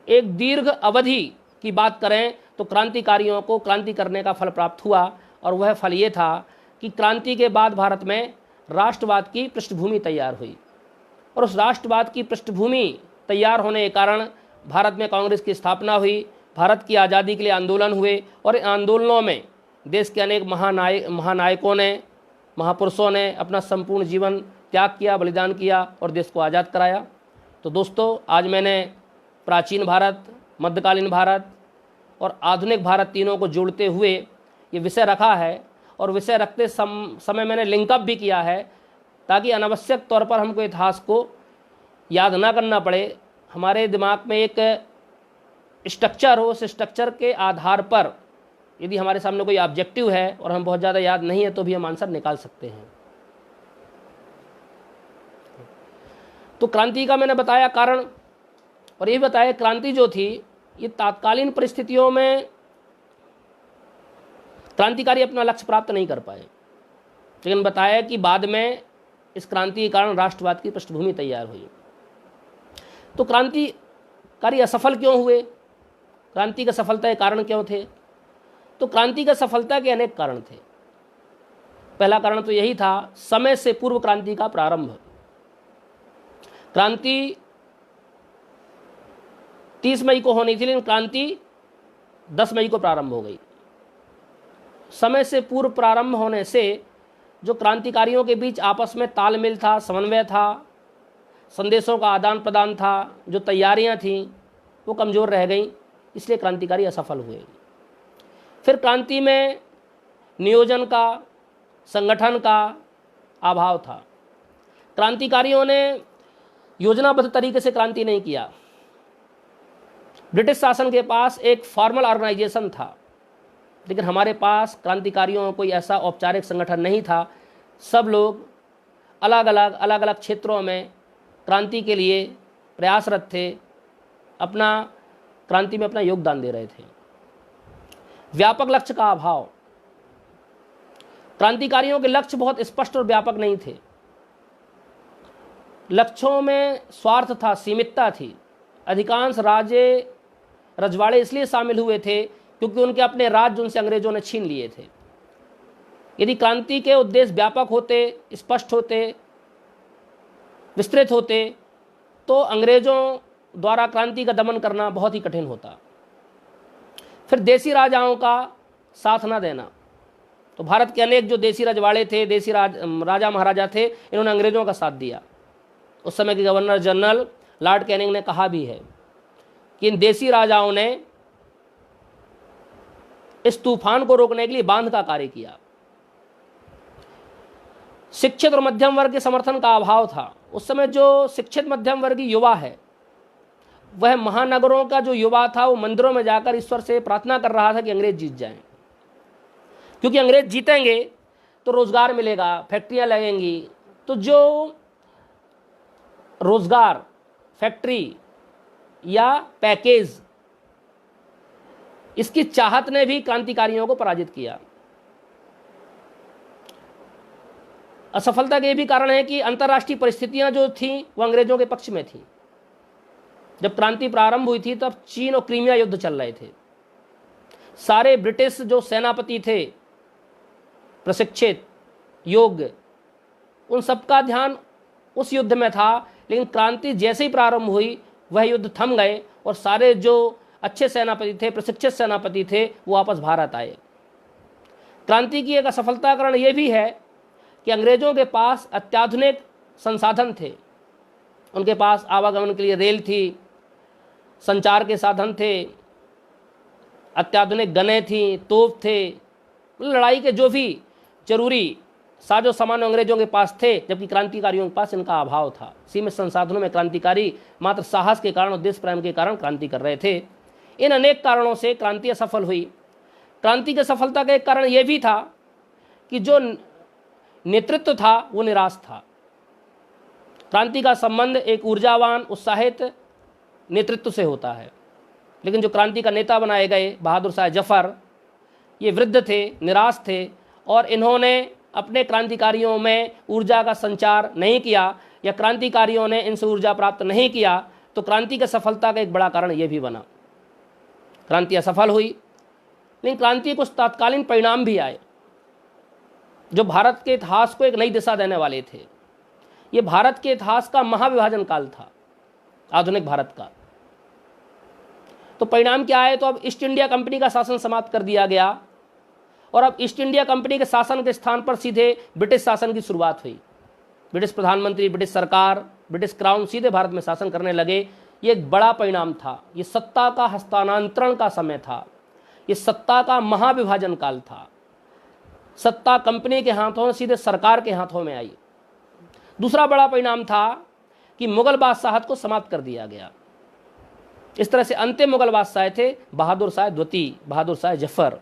एक दीर्घ अवधि की बात करें तो क्रांतिकारियों को क्रांति करने का फल प्राप्त हुआ, और वह फल ये था कि क्रांति के बाद भारत में राष्ट्रवाद की पृष्ठभूमि तैयार हुई, और उस राष्ट्रवाद की पृष्ठभूमि तैयार होने के कारण भारत में कांग्रेस की स्थापना हुई, भारत की आज़ादी के लिए आंदोलन हुए, और इन आंदोलनों में देश के अनेक महानायकों ने, महापुरुषों ने अपना संपूर्ण जीवन त्याग किया, बलिदान किया और देश को आज़ाद कराया। तो दोस्तों, आज मैंने प्राचीन भारत, मध्यकालीन भारत और आधुनिक भारत तीनों को जोड़ते हुए ये विषय रखा है, और विषय रखते समय मैंने लिंकअप भी किया है ताकि अनावश्यक तौर पर हमको इतिहास को याद ना करना पड़े। हमारे दिमाग में एक स्ट्रक्चर हो, उस स्ट्रक्चर के आधार पर यदि हमारे सामने कोई ऑब्जेक्टिव है और हम बहुत ज़्यादा याद नहीं है तो भी हम आंसर निकाल सकते हैं। तो क्रांति का मैंने बताया कारण, और ये बताया क्रांति जो थी ये तात्कालीन परिस्थितियों में क्रांतिकारी अपना लक्ष्य प्राप्त नहीं कर पाए, लेकिन बताया कि बाद में इस क्रांति के कारण राष्ट्रवाद की पृष्ठभूमि तैयार हुई। तो क्रांतिकारी असफल क्यों हुए, क्रांति का सफलता के कारण क्यों थे? तो क्रांति का सफलता के अनेक कारण थे। पहला कारण तो यही था, समय से पूर्व क्रांति का प्रारंभ। क्रांति 30 मई को होनी थी, लेकिन क्रांति 10 मई को प्रारंभ हो गई। समय से पूर्व प्रारंभ होने से जो क्रांतिकारियों के बीच आपस में तालमेल था, समन्वय था, संदेशों का आदान प्रदान था, जो तैयारियां थीं वो कमज़ोर रह गईं, इसलिए क्रांतिकारी असफल हुए। फिर क्रांति में नियोजन का, संगठन का अभाव था। क्रांतिकारियों ने योजनाबद्ध तरीके से क्रांति नहीं किया। ब्रिटिश शासन के पास एक फॉर्मल ऑर्गेनाइजेशन था, लेकिन हमारे पास क्रांतिकारियों का कोई ऐसा औपचारिक संगठन नहीं था। सब लोग अलग अलग क्षेत्रों में क्रांति के लिए प्रयासरत थे, क्रांति में अपना योगदान दे रहे थे। व्यापक लक्ष्य का अभाव, क्रांतिकारियों के लक्ष्य बहुत स्पष्ट और व्यापक नहीं थे। लक्ष्यों में स्वार्थ था, सीमितता थी। अधिकांश राजे रजवाड़े इसलिए शामिल हुए थे क्योंकि उनके अपने राज्य उनसे अंग्रेजों ने छीन लिए थे। यदि क्रांति के उद्देश्य व्यापक होते, स्पष्ट होते, विस्तृत होते, तो अंग्रेजों द्वारा क्रांति का दमन करना बहुत ही कठिन होता। फिर देसी राजाओं का साथ न देना, तो भारत के अनेक जो देसी रजवाड़े थे, देसी राजा महाराजा थे, इन्होंने अंग्रेजों का साथ दिया। उस समय के गवर्नर जनरल लॉर्ड कैनिंग ने कहा भी है कि इन देसी राजाओं ने इस तूफान को रोकने के लिए बांध का कार्य किया। शिक्षित और मध्यम वर्ग के समर्थन का अभाव था। उस समय जो शिक्षित मध्यम वर्गीय युवा है, वह महानगरों का जो युवा था, वो मंदिरों में जाकर ईश्वर से प्रार्थना कर रहा था कि अंग्रेज जीत जाएं, क्योंकि अंग्रेज जीतेंगे तो रोजगार मिलेगा, फैक्ट्रियां लगेंगी। तो जो रोजगार, फैक्ट्री या पैकेज, इसकी चाहत ने भी क्रांतिकारियों को पराजित किया। असफलता के भी कारण है कि अंतर्राष्ट्रीय परिस्थितियां जो थीं वो अंग्रेजों के पक्ष में थी। जब क्रांति प्रारंभ हुई थी तब चीन और क्रीमिया युद्ध चल रहे थे। सारे ब्रिटिश जो सेनापति थे, प्रशिक्षित, योग्य, उन सबका ध्यान उस युद्ध में था। लेकिन क्रांति जैसे ही प्रारंभ हुई वह युद्ध थम गए और सारे जो अच्छे सेनापति थे, प्रशिक्षित सेनापति थे, वो वापस भारत आए। क्रांति की एक असफलता कारण यह भी है कि अंग्रेजों के पास अत्याधुनिक संसाधन थे। उनके पास आवागमन के लिए रेल थी, संचार के साधन थे, अत्याधुनिक गनें थीं, तोप थे, लड़ाई के जो भी जरूरी साजो सामान अंग्रेजों के पास थे, जबकि क्रांतिकारियों के पास इनका अभाव था। सीमित संसाधनों में क्रांतिकारी मात्र साहस के कारण और देश प्रेम के कारण क्रांति कर रहे थे। इन अनेक कारणों से क्रांति असफल हुई। क्रांति की सफलता का एक कारण यह भी था कि जो नेतृत्व था वो निराश था। क्रांति का संबंध एक ऊर्जावान, उत्साहित नेतृत्व से होता है, लेकिन जो क्रांति का नेता बनाए गए बहादुर शाह जफर, ये वृद्ध थे, निराश थे और इन्होंने अपने क्रांतिकारियों में ऊर्जा का संचार नहीं किया या क्रांतिकारियों ने इनसे ऊर्जा प्राप्त नहीं किया। तो क्रांति की सफलता का एक बड़ा कारण यह भी बना। क्रांति असफल हुई, लेकिन क्रांति कुछ तात्कालीन परिणाम भी आए जो भारत के इतिहास को एक नई दिशा देने वाले थे। ये भारत के इतिहास का महाविभाजन काल था, आधुनिक भारत का। तो परिणाम क्या है? तो अब ईस्ट इंडिया कंपनी का शासन समाप्त कर दिया गया और अब ईस्ट इंडिया कंपनी के शासन के स्थान पर सीधे ब्रिटिश शासन की शुरुआत हुई। ब्रिटिश प्रधानमंत्री, ब्रिटिश सरकार, ब्रिटिश क्राउन सीधे भारत में शासन करने लगे। ये एक बड़ा परिणाम था। ये सत्ता का हस्तांतरण का समय था। ये सत्ता का महाविभाजन काल था। सत्ता कंपनी के हाथों सीधे सरकार के हाथों में आई। दूसरा बड़ा परिणाम था कि मुगल बादशाहत को समाप्त कर दिया गया। इस तरह से अंतिम मुगल बादशाह थे बहादुर शाह द्वितीय, बहादुर शाह जफर।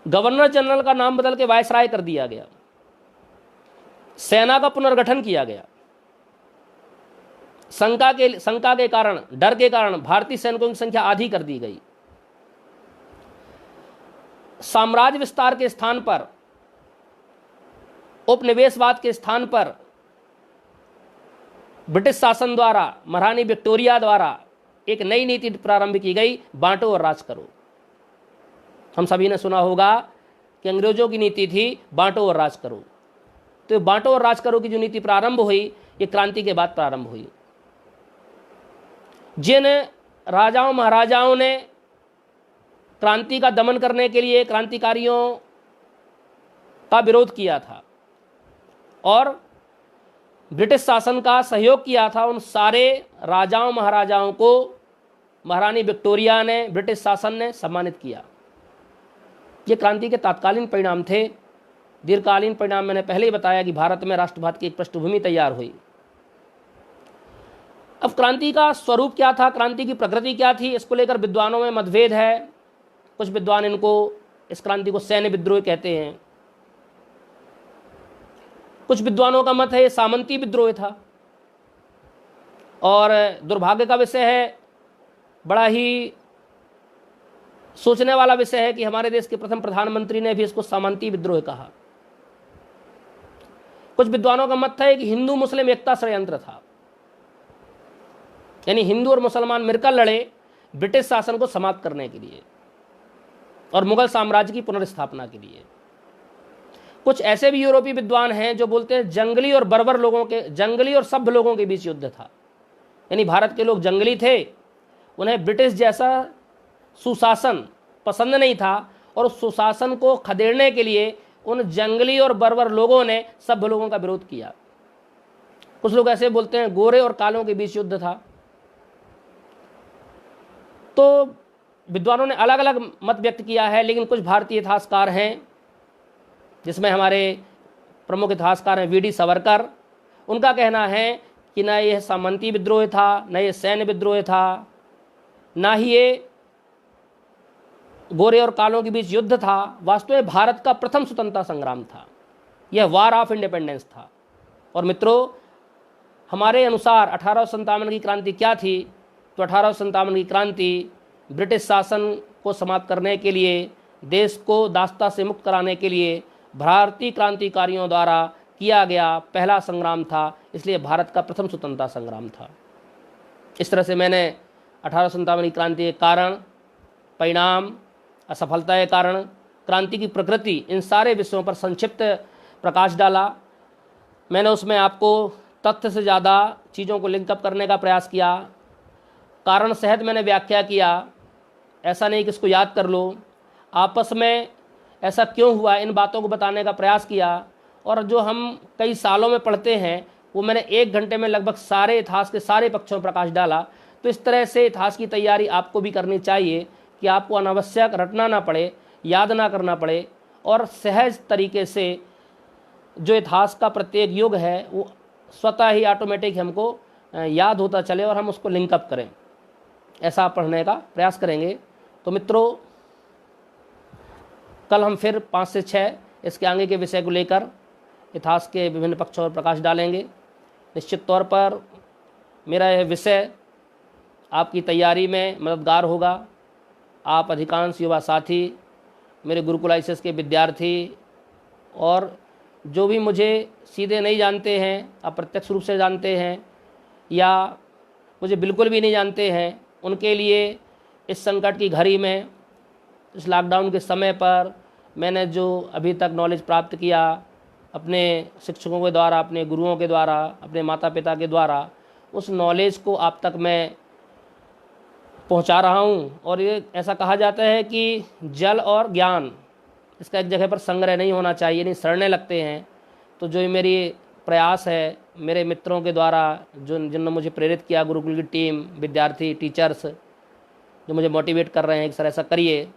गवर्नर जनरल का नाम बदल के वायसराय कर दिया गया। सेना का पुनर्गठन किया गया। शंका के कारण, डर के कारण भारतीय सैनिकों की संख्या आधी कर दी गई। साम्राज्य विस्तार के स्थान पर, उपनिवेशवाद के स्थान पर ब्रिटिश शासन द्वारा, महारानी विक्टोरिया द्वारा एक नई नीति प्रारंभ की गई, बांटो और राज करो। हम सभी ने सुना होगा कि अंग्रेजों की नीति थी बांटो और राज करो। तो बांटो और राज करो की जो नीति प्रारंभ हुई, ये क्रांति के बाद प्रारंभ हुई। जिन राजाओं महाराजाओं ने क्रांति का दमन करने के लिए क्रांतिकारियों का विरोध किया था और ब्रिटिश शासन का सहयोग किया था, उन सारे राजाओं महाराजाओं को महारानी विक्टोरिया ने, ब्रिटिश शासन ने सम्मानित किया। ये क्रांति के तात्कालीन परिणाम थे। दीर्घकालीन परिणाम मैंने पहले ही बताया कि भारत में राष्ट्रवाद की एक पृष्ठभूमि तैयार हुई। अब क्रांति का स्वरूप क्या था, क्रांति की प्रकृति क्या थी, इसको लेकर विद्वानों में मतभेद है। कुछ विद्वान इस क्रांति को सैन्य विद्रोह कहते हैं। कुछ विद्वानों का मत है ये सामंती विद्रोह था। और दुर्भाग्य का विषय है, बड़ा ही सोचने वाला विषय है कि हमारे देश के प्रथम प्रधानमंत्री ने भी इसको सामंती विद्रोह कहा। कुछ विद्वानों का मत है कि हिंदू मुस्लिम एकता षड्यंत्र था, यानी हिंदू और मुसलमान मिलकर लड़े ब्रिटिश शासन को समाप्त करने के लिए और मुगल साम्राज्य की पुनर्स्थापना के लिए। कुछ ऐसे भी यूरोपीय विद्वान हैं जो बोलते हैं जंगली और बर्बर लोगों के, जंगली और सभ्य लोगों के बीच युद्ध था, यानी भारत के लोग जंगली थे, उन्हें ब्रिटिश जैसा सुशासन पसंद नहीं था और उस सुशासन को खदेड़ने के लिए उन जंगली और बर्बर लोगों ने सभ्य लोगों का विरोध किया। कुछ लोग ऐसे बोलते हैं गोरे और कालों के बीच युद्ध था। तो विद्वानों ने अलग अलग मत व्यक्त किया है, लेकिन कुछ भारतीय इतिहासकार हैं, जिसमें हमारे प्रमुख इतिहासकार हैं वीडी सावरकर। उनका कहना है कि न यह सामंती विद्रोह था, न यह सैन्य विद्रोह था, ना ही ये गोरे और कालों के बीच युद्ध था। वास्तव में भारत का प्रथम स्वतंत्रता संग्राम था, यह वार ऑफ इंडिपेंडेंस था। और मित्रों, हमारे अनुसार 1857 की क्रांति क्या थी? तो 1857 की क्रांति ब्रिटिश शासन को समाप्त करने के लिए, देश को दासता से मुक्त कराने के लिए भारतीय क्रांतिकारियों द्वारा किया गया पहला संग्राम था, इसलिए भारत का प्रथम स्वतंत्रता संग्राम था। इस तरह से मैंने 1857 की क्रांति के कारण, परिणाम, असफलता के कारण, क्रांति की प्रकृति, इन सारे विषयों पर संक्षिप्त प्रकाश डाला। मैंने उसमें आपको तथ्य से ज़्यादा चीज़ों को लिंकअप करने का प्रयास किया, कारण सहित मैंने व्याख्या किया। ऐसा नहीं कि इसको याद कर लो, आपस में ऐसा क्यों हुआ, इन बातों को बताने का प्रयास किया। और जो हम कई सालों में पढ़ते हैं वो मैंने 1 घंटे में लगभग सारे इतिहास के सारे पक्षों में प्रकाश डाला। तो इस तरह से इतिहास की तैयारी आपको भी करनी चाहिए कि आपको अनावश्यक रटना ना पड़े, याद ना करना पड़े, और सहज तरीके से जो इतिहास का प्रत्येक युग है वो स्वतः ही ऑटोमेटिक हमको याद होता चले और हम उसको लिंकअप करें। ऐसा पढ़ने का प्रयास करेंगे। तो मित्रों, कल हम फिर 5 से 6 इसके आगे के विषय को लेकर इतिहास के विभिन्न पक्षों पर प्रकाश डालेंगे। निश्चित तौर पर मेरा यह विषय आपकी तैयारी में मददगार होगा। आप अधिकांश युवा साथी, मेरे गुरुकुल आईसीएस के विद्यार्थी, और जो भी मुझे सीधे नहीं जानते हैं, अप्रत्यक्ष रूप से जानते हैं, या मुझे बिल्कुल भी नहीं जानते हैं, उनके लिए इस संकट की घड़ी में, इस लॉकडाउन के समय पर मैंने जो अभी तक नॉलेज प्राप्त किया अपने शिक्षकों के द्वारा, अपने गुरुओं के द्वारा, अपने माता पिता के द्वारा, उस नॉलेज को आप तक मैं पहुंचा रहा हूं। और ये ऐसा कहा जाता है कि जल और ज्ञान, इसका एक जगह पर संग्रह नहीं होना चाहिए, नहीं सड़ने लगते हैं। तो जो मेरी प्रयास है मेरे मित्रों के द्वारा, जिन्होंने मुझे प्रेरित किया, गुरुकुल की टीम, विद्यार्थी, टीचर्स जो मुझे मोटिवेट कर रहे हैं कि सर ऐसा करिए,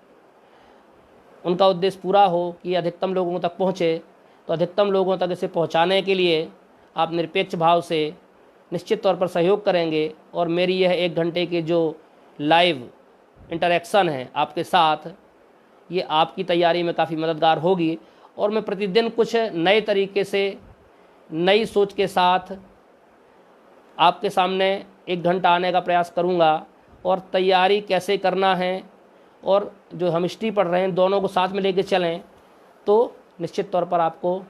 उनका उद्देश्य पूरा हो कि अधिकतम लोगों तक पहुँचे। तो अधिकतम लोगों तक इसे पहुँचाने के लिए आप निरपेक्ष भाव से निश्चित तौर पर सहयोग करेंगे। और मेरी यह 1 घंटे की जो लाइव इंटरेक्शन है आपके साथ, ये आपकी तैयारी में काफ़ी मददगार होगी। और मैं प्रतिदिन कुछ नए तरीके से, नई सोच के साथ आपके सामने 1 घंटा आने का प्रयास करूँगा। और तैयारी कैसे करना है और जो हम हिस्ट्री पढ़ रहे हैं, दोनों को साथ में लेके चलें तो निश्चित तौर पर आपको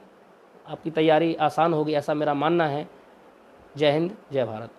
आपकी तैयारी आसान होगी, ऐसा मेरा मानना है। जय हिंद, जय भारत।